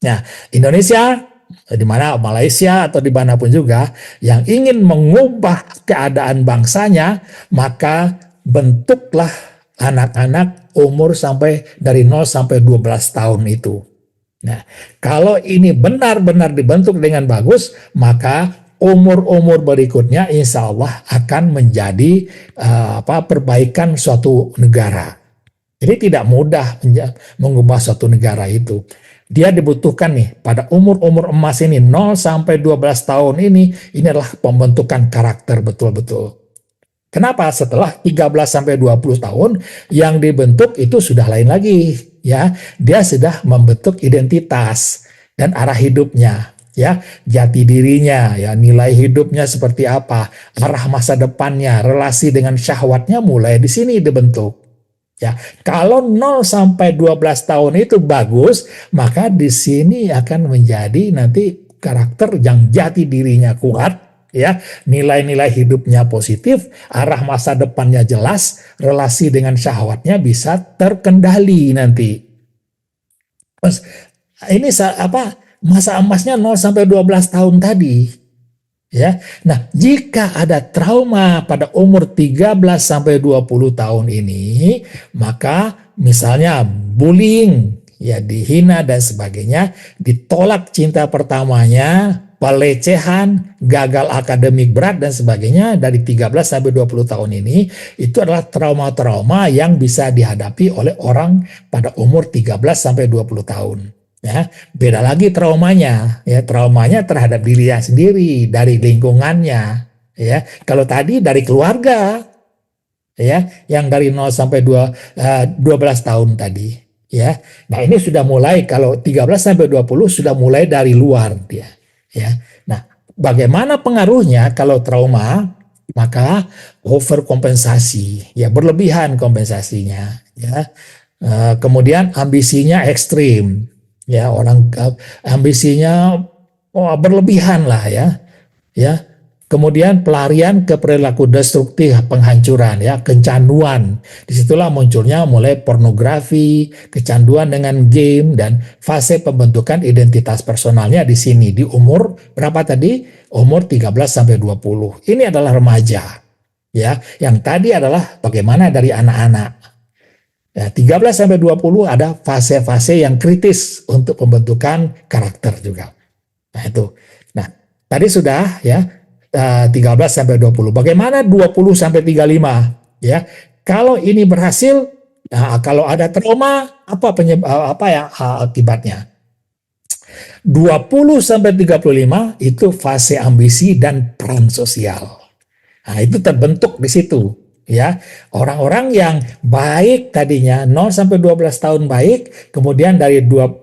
Speaker 1: Nah, Indonesia, di mana Malaysia atau dimanapun juga yang ingin mengubah keadaan bangsanya, maka bentuklah anak-anak umur sampai dari 0 sampai 12 tahun itu. Nah, kalau ini benar-benar dibentuk dengan bagus, maka umur-umur berikutnya insya Allah akan menjadi perbaikan suatu negara. Jadi tidak mudah mengubah suatu negara itu. Dia dibutuhkan nih pada umur-umur emas ini 0 sampai 12 tahun ini adalah pembentukan karakter betul-betul. Kenapa? Setelah 13 sampai 20 tahun yang dibentuk itu sudah lain lagi, ya. Dia sudah membentuk identitas dan arah hidupnya, ya, jati dirinya, ya, nilai hidupnya seperti apa, arah masa depannya, relasi dengan syahwatnya mulai di sini dibentuk. Ya, kalau 0 sampai 12 tahun itu bagus, maka di sini akan menjadi nanti karakter yang jati dirinya kuat, ya, nilai-nilai hidupnya positif, arah masa depannya jelas, relasi dengan syahwatnya bisa terkendali nanti. Ini masa emasnya 0 sampai 12 tahun tadi. Ya. Nah, jika ada trauma pada umur 13 sampai 20 tahun ini, maka misalnya bullying, ya, dihina dan sebagainya, ditolak cinta pertamanya, pelecehan, gagal akademik berat dan sebagainya dari 13 sampai 20 tahun ini, itu adalah trauma-trauma yang bisa dihadapi oleh orang pada umur 13 sampai 20 tahun. Ya, beda lagi traumanya, ya, traumanya terhadap dirinya sendiri, dari lingkungannya, ya. Kalau tadi dari keluarga, ya, yang dari 0 sampai 12 tahun tadi, ya. Nah, ini sudah mulai, kalau 13 sampai 20 sudah mulai dari luar dia, ya. Nah, bagaimana pengaruhnya kalau trauma? Maka overkompensasi, ya, berlebihan kompensasinya, ya. Kemudian ambisinya ekstrim. Ya, orang ambisinya berlebihan lah, ya. Kemudian pelarian ke perilaku destruktif, penghancuran, ya, kecanduan. Disitulah munculnya mulai pornografi, kecanduan dengan game, dan fase pembentukan identitas personalnya di sini di umur berapa tadi? Umur 13 sampai 20. Ini adalah remaja, ya. Yang tadi adalah bagaimana dari anak-anak. Ya, 13 sampai 20 ada fase-fase yang kritis untuk pembentukan karakter juga. Nah, itu. Nah, tadi sudah, ya, 13 sampai 20. Bagaimana 20 sampai 35? Ya. Kalau ini berhasil, nah, kalau ada trauma, apa yang akibatnya? 20 sampai 35 itu fase ambisi dan peran sosial. Nah, itu terbentuk di situ. Ya, orang-orang yang baik tadinya 0 sampai 12 tahun baik, kemudian dari 13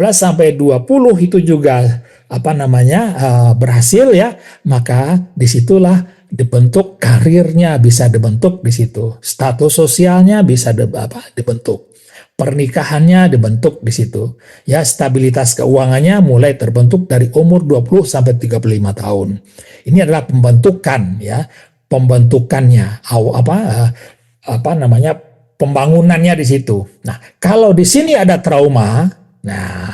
Speaker 1: sampai 20 itu juga berhasil, ya, maka disitulah dibentuk karirnya, bisa dibentuk di situ, status sosialnya bisa dibentuk, pernikahannya dibentuk di situ, ya, stabilitas keuangannya mulai terbentuk dari umur 20 sampai 35 tahun. Ini adalah pembentukan, ya, pembentukannya, pembangunannya di situ. Nah, kalau di sini ada trauma, nah,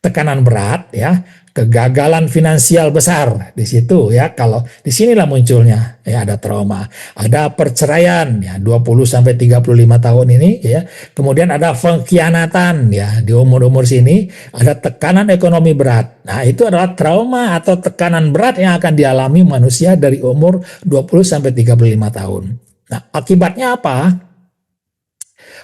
Speaker 1: tekanan berat, ya, kegagalan finansial besar di situ ya. Kalau di sinilah munculnya ya ada trauma, ada perceraian ya 20 sampai 35 tahun ini ya. Kemudian ada pengkhianatan ya di umur-umur sini, ada tekanan ekonomi berat. Nah, itu adalah trauma atau tekanan berat yang akan dialami manusia dari umur 20 sampai 35 tahun. Nah, akibatnya apa?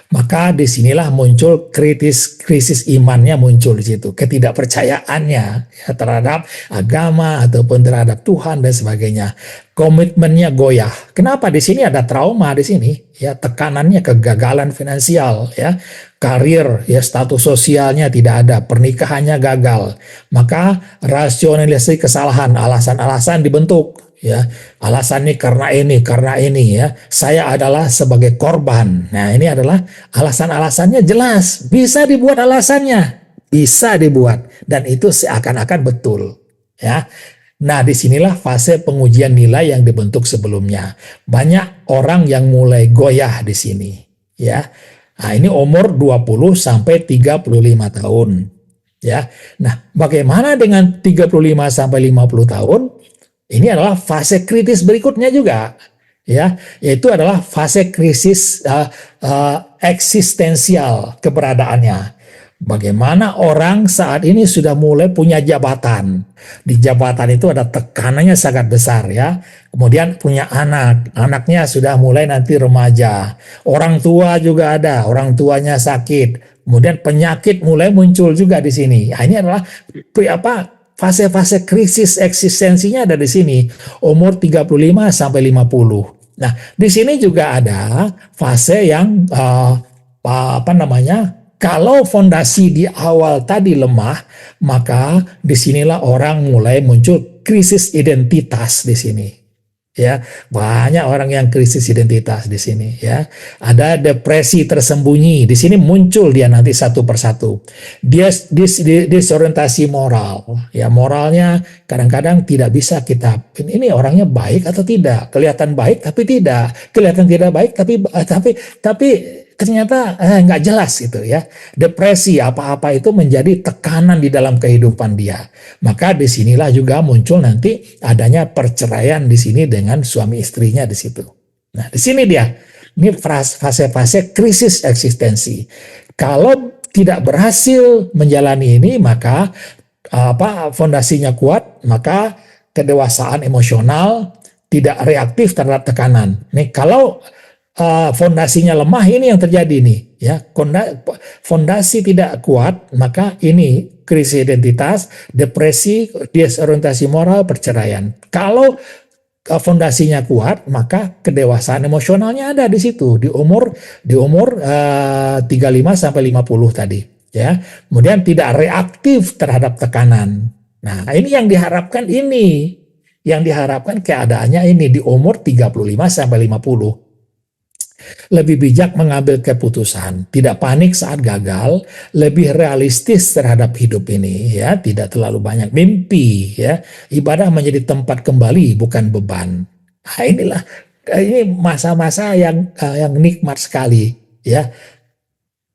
Speaker 1: Maka disinilah muncul krisis imannya muncul di situ, ketidakpercayaannya ya, terhadap agama ataupun terhadap Tuhan dan sebagainya. Komitmennya goyah. Kenapa di sini ada trauma di sini? Ya, tekanannya kegagalan finansial, ya, karir, ya, status sosialnya tidak ada, pernikahannya gagal. Maka rasionalisasi kesalahan, alasan-alasan dibentuk. Ya, alasannya karena ini ya, saya adalah sebagai korban. Nah, ini adalah alasan-alasannya jelas, bisa dibuat alasannya, bisa dibuat, dan itu seakan-akan betul ya. Nah, disinilah fase pengujian nilai yang dibentuk sebelumnya. Banyak orang yang mulai goyah di sini ya. Nah, ini umur 20 sampai 35 tahun ya. Nah, bagaimana dengan 35 sampai 50 tahun? Ini adalah fase kritis berikutnya juga, ya, yaitu adalah fase krisis eksistensial keberadaannya. Bagaimana orang saat ini sudah mulai punya jabatan. Di jabatan itu ada tekanannya sangat besar ya. Kemudian punya anak, anaknya sudah mulai nanti remaja. Orang tua juga ada, orang tuanya sakit. Kemudian penyakit mulai muncul juga di sini. Nah, ini adalah fase-fase krisis eksistensinya ada di sini, umur 35 sampai 50. Nah, di sini juga ada fase yang kalau fondasi di awal tadi lemah, maka disinilah orang mulai muncul krisis identitas di sini. Ya, banyak orang yang krisis identitas di sini ya. Ada depresi tersembunyi di sini muncul dia nanti satu persatu. Dia disorientasi moral ya, moralnya kadang-kadang tidak bisa kita ini orangnya baik atau tidak, kelihatan baik tapi tidak, kelihatan tidak baik tapi ternyata nggak jelas gitu ya. Depresi apa-apa itu menjadi tekanan di dalam kehidupan dia. Maka disinilah juga muncul nanti adanya perceraian di sini dengan suami istrinya di situ. Nah, di sini dia. Ini fase-fase krisis eksistensi. Kalau tidak berhasil menjalani ini, maka fondasinya kuat, maka kedewasaan emosional tidak reaktif terhadap tekanan. Nih, kalau fondasinya lemah, ini yang terjadi nih ya. Fondasi tidak kuat, maka ini krisis identitas, depresi, disorientasi moral, perceraian. Kalau fondasinya kuat, maka kedewasaan emosionalnya ada di situ di umur 35 sampai 50 tadi ya. Kemudian tidak reaktif terhadap tekanan. Nah, ini yang diharapkan keadaannya ini di umur 35 sampai 50. Lebih bijak mengambil keputusan, tidak panik saat gagal, lebih realistis terhadap hidup ini ya, tidak terlalu banyak mimpi ya. Ibadah menjadi tempat kembali bukan beban. Nah, ini masa-masa yang nikmat sekali ya.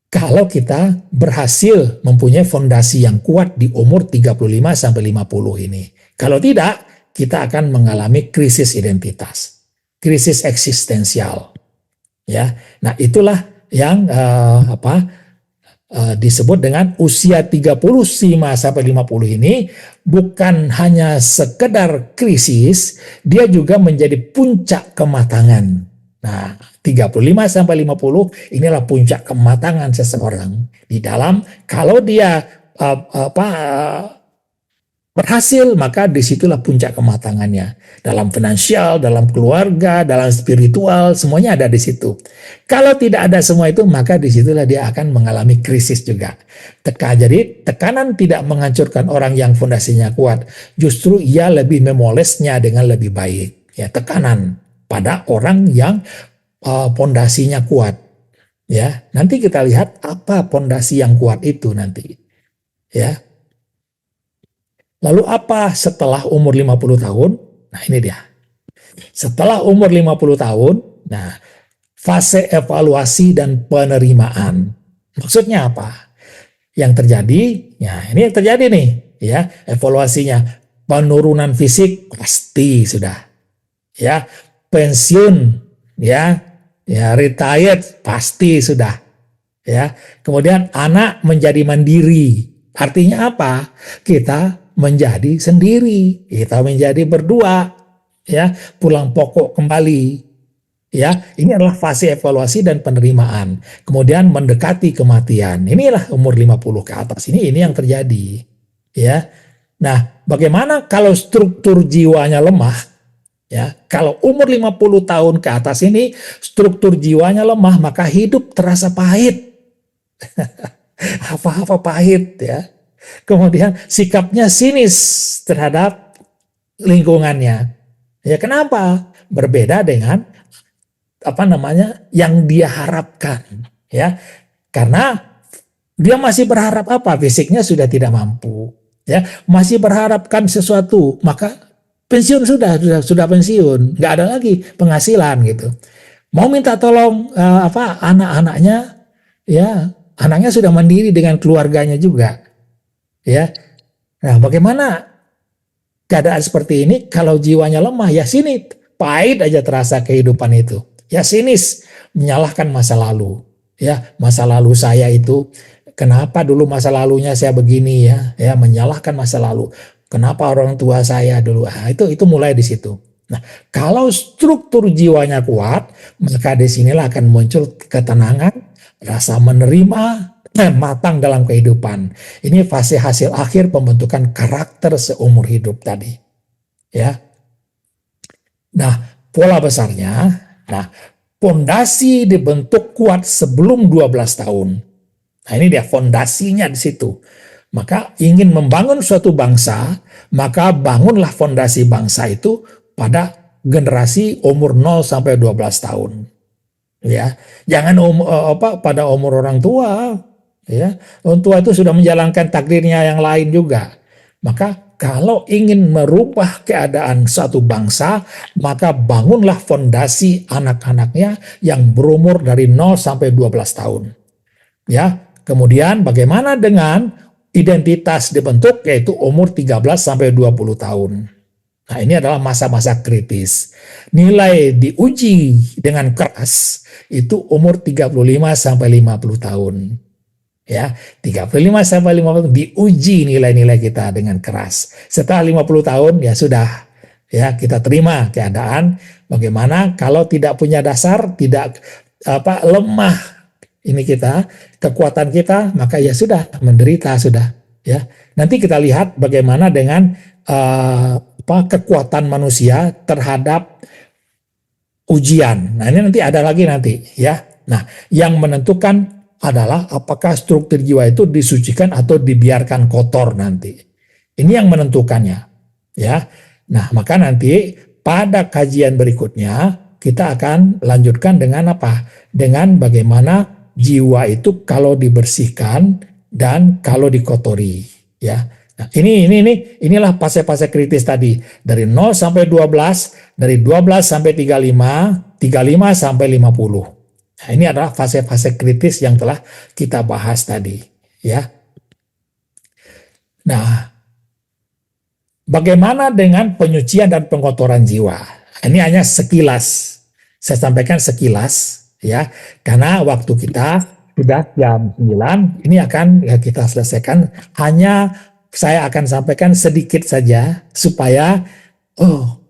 Speaker 1: Kalau kita berhasil mempunyai fondasi yang kuat di umur 35 sampai 50 ini. Kalau tidak, kita akan mengalami krisis identitas, krisis eksistensial. Ya, nah itulah yang disebut dengan usia 35 sampai 50 ini bukan hanya sekedar krisis, dia juga menjadi puncak kematangan. Nah, 35 sampai 50 inilah puncak kematangan seseorang di dalam kalau dia berhasil, maka disitulah puncak kematangannya. Dalam finansial, dalam keluarga, dalam spiritual, semuanya ada di situ. Kalau tidak ada semua itu, maka disitulah dia akan mengalami krisis juga. Jadi tekanan tidak menghancurkan orang yang fondasinya kuat. Justru ia lebih memolesnya dengan lebih baik. Ya, tekanan pada orang yang fondasinya kuat. Ya, nanti kita lihat apa fondasi yang kuat itu nanti. Ya. Lalu apa setelah umur 50 tahun? Nah, ini dia. Setelah umur 50 tahun, nah, fase evaluasi dan penerimaan. Maksudnya apa? Yang terjadi, ya ini yang terjadi nih, ya, evaluasinya. Penurunan fisik pasti sudah, ya. Pensiun, ya, retired pasti sudah, ya. Kemudian anak menjadi mandiri. Artinya apa? Kita menjadi sendiri, kita menjadi berdua, ya, pulang pokok kembali. Ya, ini adalah fase evaluasi dan penerimaan. Kemudian mendekati kematian. Inilah umur 50 ke atas. Ini yang terjadi. Ya. Nah, bagaimana kalau struktur jiwanya lemah? Ya, kalau umur 50 tahun ke atas ini struktur jiwanya lemah, maka hidup terasa pahit. Apa-apa pahit, ya. Kemudian sikapnya sinis terhadap lingkungannya. Ya, kenapa? Berbeda dengan yang dia harapkan, ya, karena dia masih berharap apa? Fisiknya sudah tidak mampu, ya, masih berharapkan sesuatu, maka pensiun sudah pensiun, nggak ada lagi penghasilan gitu. Mau minta tolong anak-anaknya, ya, anaknya sudah mandiri dengan keluarganya juga, ya. Nah, bagaimana keadaan seperti ini kalau jiwanya lemah? Ya sini pahit aja terasa kehidupan itu. Ya sinis, menyalahkan masa lalu. Ya, masa lalu saya itu, kenapa dulu masa lalunya saya begini, ya, menyalahkan masa lalu. Kenapa orang tua saya dulu? Itu mulai di situ. Nah, kalau struktur jiwanya kuat, maka disinilah akan muncul ketenangan, rasa menerima, matang dalam kehidupan. Ini fase hasil akhir pembentukan karakter seumur hidup tadi. Ya. Nah, pola besarnya, fondasi dibentuk kuat sebelum 12 tahun. Nah, ini dia fondasinya di situ. Maka ingin membangun suatu bangsa, maka bangunlah fondasi bangsa itu pada generasi umur 0 sampai 12 tahun. Ya, jangan pada umur orang tua, ya. Orang tua itu sudah menjalankan takdirnya yang lain juga. Maka kalau ingin merubah keadaan suatu bangsa, maka bangunlah fondasi anak-anaknya yang berumur dari 0 sampai 12 tahun. Ya, kemudian bagaimana dengan identitas dibentuk, yaitu umur 13 sampai 20 tahun. Nah, ini adalah masa-masa kritis. Nilai diuji dengan keras itu umur 35 sampai 50 tahun. Ya, 35 sampai 50 diuji nilai-nilai kita dengan keras. Setelah 50 tahun ya sudah, ya, kita terima keadaan. Bagaimana kalau tidak punya dasar, tidak lemah ini kita, kekuatan kita, maka ya sudah, menderita sudah, ya. Nanti kita lihat bagaimana dengan kekuatan manusia terhadap ujian. Nah, ini nanti ada lagi nanti, ya. Nah, yang menentukan adalah apakah struktur jiwa itu disucikan atau dibiarkan kotor nanti. Ini yang menentukannya, ya. Nah, maka nanti pada kajian berikutnya kita akan lanjutkan dengan apa? Dengan bagaimana jiwa itu kalau dibersihkan dan kalau dikotori, ya. Nah, inilah fase-fase kritis tadi, dari 0 sampai 12, dari 12 sampai 35, 35 sampai 50. Nah, ini adalah fase-fase kritis yang telah kita bahas tadi, ya. Nah, bagaimana dengan penyucian dan pengotoran jiwa? Ini hanya sekilas, saya sampaikan sekilas, ya, karena waktu kita sudah jam 9, ini akan kita selesaikan, hanya saya akan sampaikan sedikit saja supaya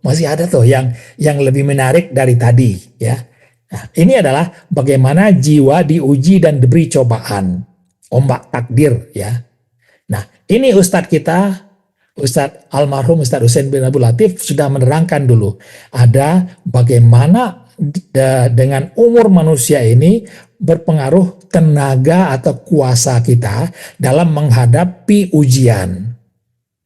Speaker 1: masih ada tuh yang lebih menarik dari tadi, ya. Nah, ini adalah bagaimana jiwa diuji dan diberi cobaan, ombak takdir, ya. Nah, ini Ustadz kita, Ustadz almarhum Ustadz Husain bin Abdul Latif sudah menerangkan dulu ada bagaimana dengan umur manusia ini berpengaruh tenaga atau kuasa kita dalam menghadapi ujian.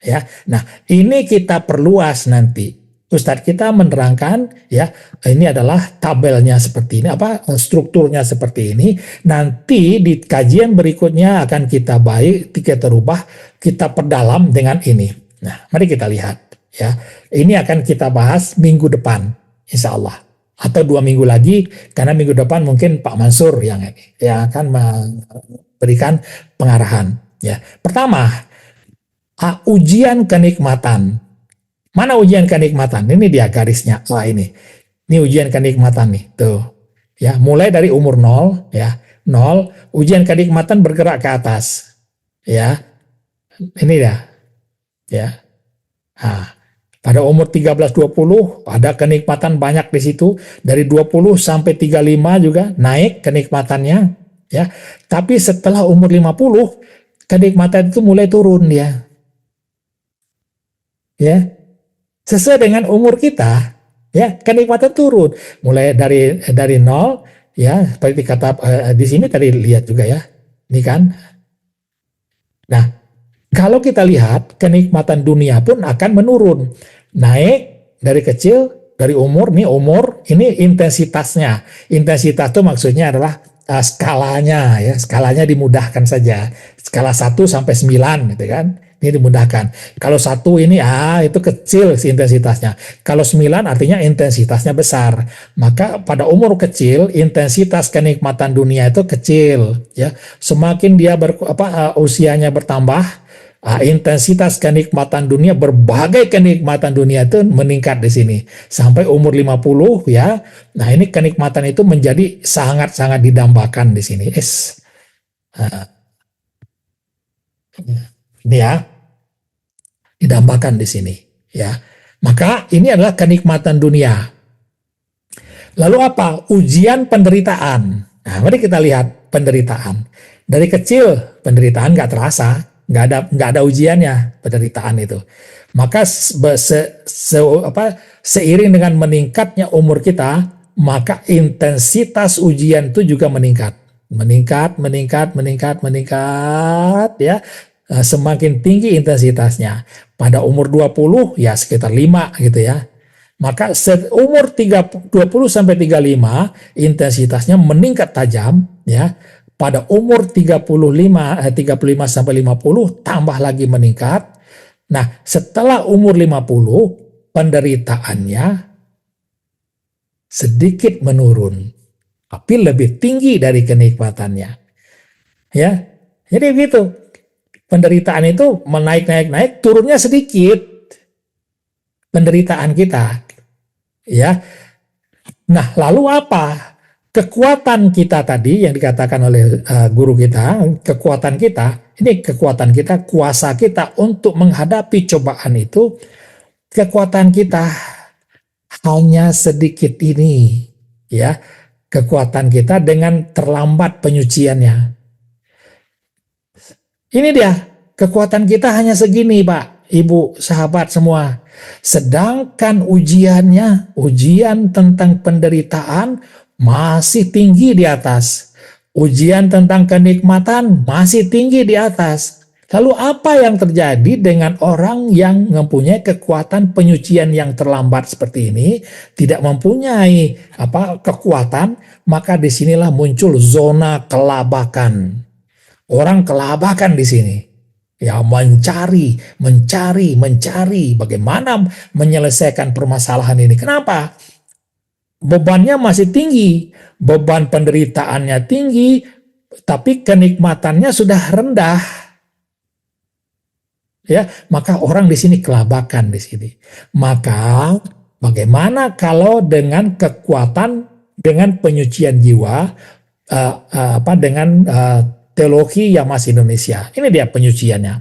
Speaker 1: Ya, nah ini kita perluas nanti. Ustadz kita menerangkan, ya, ini adalah tabelnya seperti ini, strukturnya seperti ini. Nanti di kajian berikutnya akan kita rubah, kita perdalam dengan ini. Nah, mari kita lihat, ya. Ini akan kita bahas minggu depan, insya Allah. Atau 2 minggu lagi, karena minggu depan mungkin Pak Mansur yang akan memberikan pengarahan. Ya, pertama, Ujian kenikmatan. Mana ujian kenikmatan? Ini dia garisnya. Wah, ini. Ini ujian kenikmatan nih. Tuh. Ya, mulai dari umur 0 ya. 0, ujian kenikmatan bergerak ke atas. Ya. Ini dia. Ya. Nah, pada umur 13-20 ada kenikmatan banyak di situ. Dari 20 sampai 35 juga naik kenikmatannya. Ya. Tapi setelah umur 50, kenikmatan itu mulai turun dia. Ya. Sesuai dengan umur kita, ya kenikmatan turun. Mulai dari 0, ya seperti kata di sini tadi lihat juga ya. Ini kan. Nah, kalau kita lihat kenikmatan dunia pun akan menurun. Naik dari kecil, dari umur, ini intensitasnya. Intensitas itu maksudnya adalah skalanya ya, skalanya dimudahkan saja. Skala 1 sampai 9 gitu kan. Ini dimudahkan. Kalau 1 ini itu kecil intensitasnya. Kalau 9 artinya intensitasnya besar. Maka pada umur kecil intensitas kenikmatan dunia itu kecil ya. Semakin dia usianya bertambah, intensitas kenikmatan dunia, berbagai kenikmatan dunia itu meningkat di sini sampai umur 50 ya. Nah, ini kenikmatan itu menjadi sangat-sangat didambakan di sini. Ini ya, didambakan di sini ya. Maka ini adalah kenikmatan dunia. Lalu apa? Ujian penderitaan. Nah, mari kita lihat penderitaan. Dari kecil penderitaan nggak terasa, nggak ada ujiannya penderitaan itu. Maka seiring dengan meningkatnya umur kita, maka intensitas ujian itu juga meningkat ya. Semakin tinggi intensitasnya. Pada umur 20 ya sekitar 5 gitu ya. Maka umur 20 sampai 35 intensitasnya meningkat tajam ya. Pada umur 35 sampai 50 tambah lagi meningkat. Nah, setelah umur 50 penderitaannya sedikit menurun, tapi lebih tinggi dari kenikmatannya. Ya. Jadi begitu. Penderitaan itu naik, turunnya sedikit. Penderitaan kita. Ya. Nah, lalu apa? Kekuatan kita tadi yang dikatakan oleh guru kita, kekuatan kita, kuasa kita untuk menghadapi cobaan itu, kekuatan kita hanya sedikit ini, ya. Kekuatan kita dengan terlambat penyuciannya. Ini dia, kekuatan kita hanya segini, Pak, Ibu, sahabat semua. Sedangkan ujian tentang penderitaan masih tinggi di atas. Ujian tentang kenikmatan masih tinggi di atas. Lalu apa yang terjadi dengan orang yang mempunyai kekuatan penyucian yang terlambat seperti ini, tidak mempunyai kekuatan, maka disinilah muncul zona kelabakan. Orang kelabakan di sini. Ya, mencari bagaimana menyelesaikan permasalahan ini. Kenapa? Bebannya masih tinggi, beban penderitaannya tinggi, tapi kenikmatannya sudah rendah. Ya, maka orang di sini kelabakan di sini. Maka bagaimana kalau dengan kekuatan, dengan penyucian jiwa, dengan teologi Yamas Indonesia. Ini dia penyuciannya.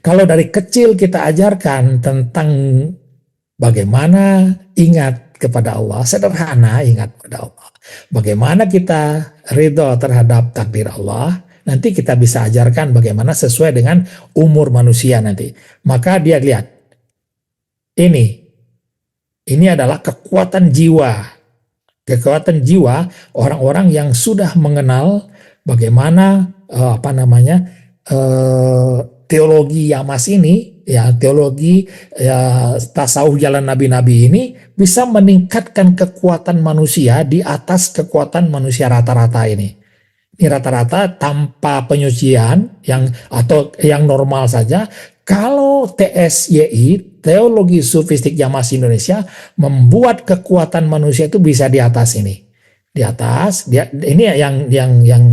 Speaker 1: Kalau dari kecil kita ajarkan tentang bagaimana ingat kepada Allah, sederhana ingat kepada Allah. Bagaimana kita ridho terhadap takdir Allah, nanti kita bisa ajarkan bagaimana sesuai dengan umur manusia nanti. Maka dia lihat, ini adalah kekuatan jiwa. Kekuatan jiwa orang-orang yang sudah mengenal bagaimana teologi Yamas ini, ya teologi tasawuf jalan nabi-nabi ini bisa meningkatkan kekuatan manusia di atas kekuatan manusia rata-rata ini. Ini rata-rata tanpa penyucian yang normal saja. Kalau TSYI, Teologi Sufistik Yamas Indonesia, membuat kekuatan manusia itu bisa di atas ini. Di atas, ini yang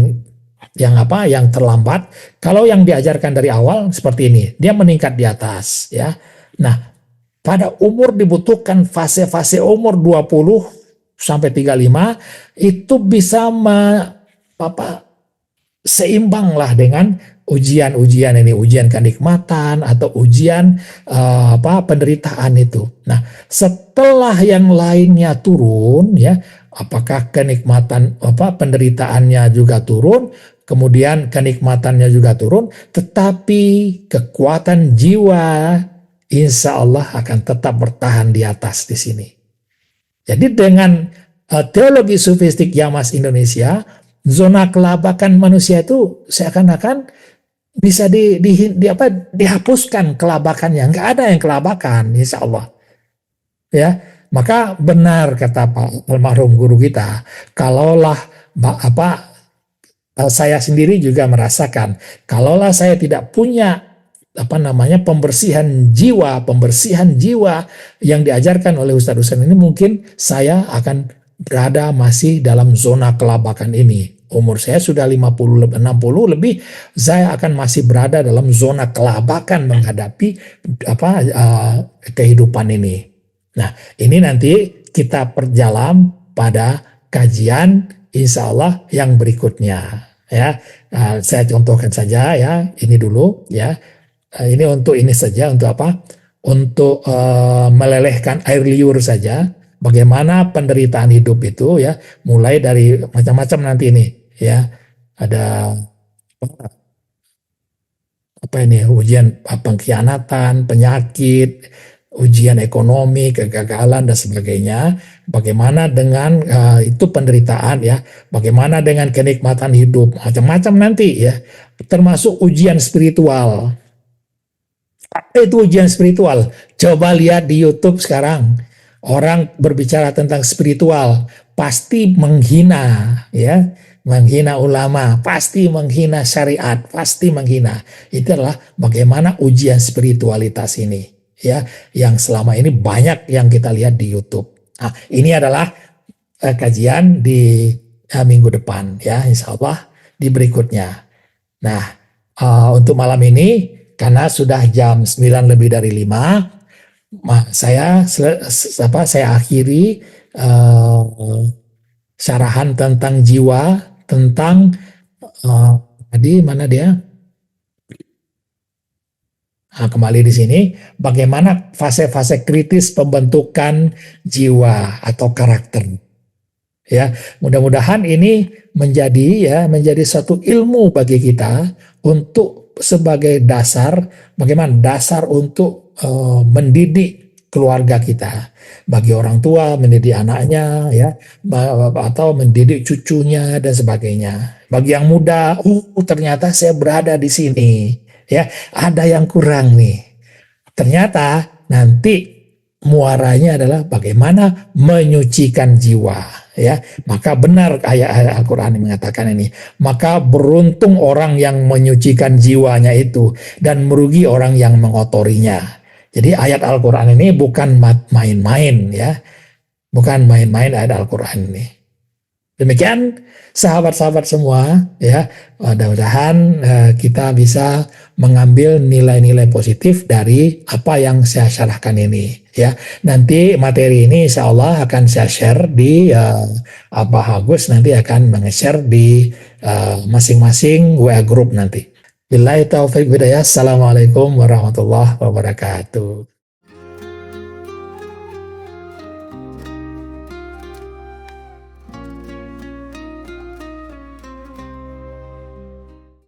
Speaker 1: yang terlambat. Kalau yang diajarkan dari awal seperti ini, dia meningkat di atas ya. Nah, pada umur dibutuhkan fase-fase umur 20 sampai 35 itu bisa seimbang lah dengan ujian-ujian ini, ujian kenikmatan atau ujian penderitaan itu. Nah, setelah yang lainnya turun ya, apakah kenikmatan penderitaannya juga turun, kemudian kenikmatannya juga turun, tetapi kekuatan jiwa insya Allah akan tetap bertahan di atas di sini. Jadi dengan teologi sufistik Yamas Indonesia, zona kelabakan manusia itu seakan-akan bisa dihapuskan kelabakannya, nggak ada yang kelabakan, insya Allah. Ya, maka benar kata Pak almarhum guru kita, kalaulah saya sendiri juga merasakan, kalaulah saya tidak punya pembersihan jiwa yang diajarkan oleh Ustadz ini, mungkin saya akan berada masih dalam zona kelabakan ini. Umur saya sudah 50, 60 lebih, saya akan masih berada dalam zona kelabakan menghadapi kehidupan ini. Nah, ini nanti kita perjalan pada kajian insya Allah yang berikutnya ya. Saya contohkan saja ya, ini dulu ya. Ini untuk ini saja, untuk apa? Untuk melelehkan air liur saja. Bagaimana penderitaan hidup itu ya, mulai dari macam-macam nanti ini ya. Ada ujian pengkhianatan, penyakit, ujian ekonomi, kegagalan dan sebagainya. Bagaimana dengan itu penderitaan ya, bagaimana dengan kenikmatan hidup, macam-macam nanti ya. Termasuk ujian spiritual. Apa itu ujian spiritual? Coba lihat di YouTube sekarang. Orang berbicara tentang spiritual pasti menghina ya, menghina ulama, pasti menghina syariat, pasti menghina. Itu adalah bagaimana ujian spiritualitas ini ya, yang selama ini banyak yang kita lihat di YouTube. Nah, ini adalah kajian di minggu depan ya, insya Allah di berikutnya. Nah, untuk malam ini karena sudah jam 9 lebih dari 5, saya akhiri syarahan tentang jiwa, tentang tadi mana dia? Nah, kembali di sini, bagaimana fase-fase kritis pembentukan jiwa atau karakter. Ya, mudah-mudahan ini menjadi satu ilmu bagi kita untuk sebagai dasar, bagaimana dasar untuk mendidik keluarga kita, bagi orang tua mendidik anaknya ya, atau mendidik cucunya dan sebagainya. Bagi yang muda, ternyata saya berada di sini ya, ada yang kurang nih. Ternyata nanti muaranya adalah bagaimana menyucikan jiwa ya. Maka benar ayat Al-Qur'an yang mengatakan ini, maka beruntung orang yang menyucikan jiwanya itu dan merugi orang yang mengotorinya. Jadi ayat Al-Qur'an ini bukan main-main ya, bukan main-main ayat Al-Qur'an ini. Demikian sahabat-sahabat semua ya, mudah-mudahan kita bisa mengambil nilai-nilai positif dari apa yang saya syarahkan ini ya. Nanti materi ini insya Allah akan saya share di Abah Agus nanti akan meng-share di masing-masing WA group nanti. Billahi taufiq hidayah. Assalamualaikum warahmatullahi wabarakatuh.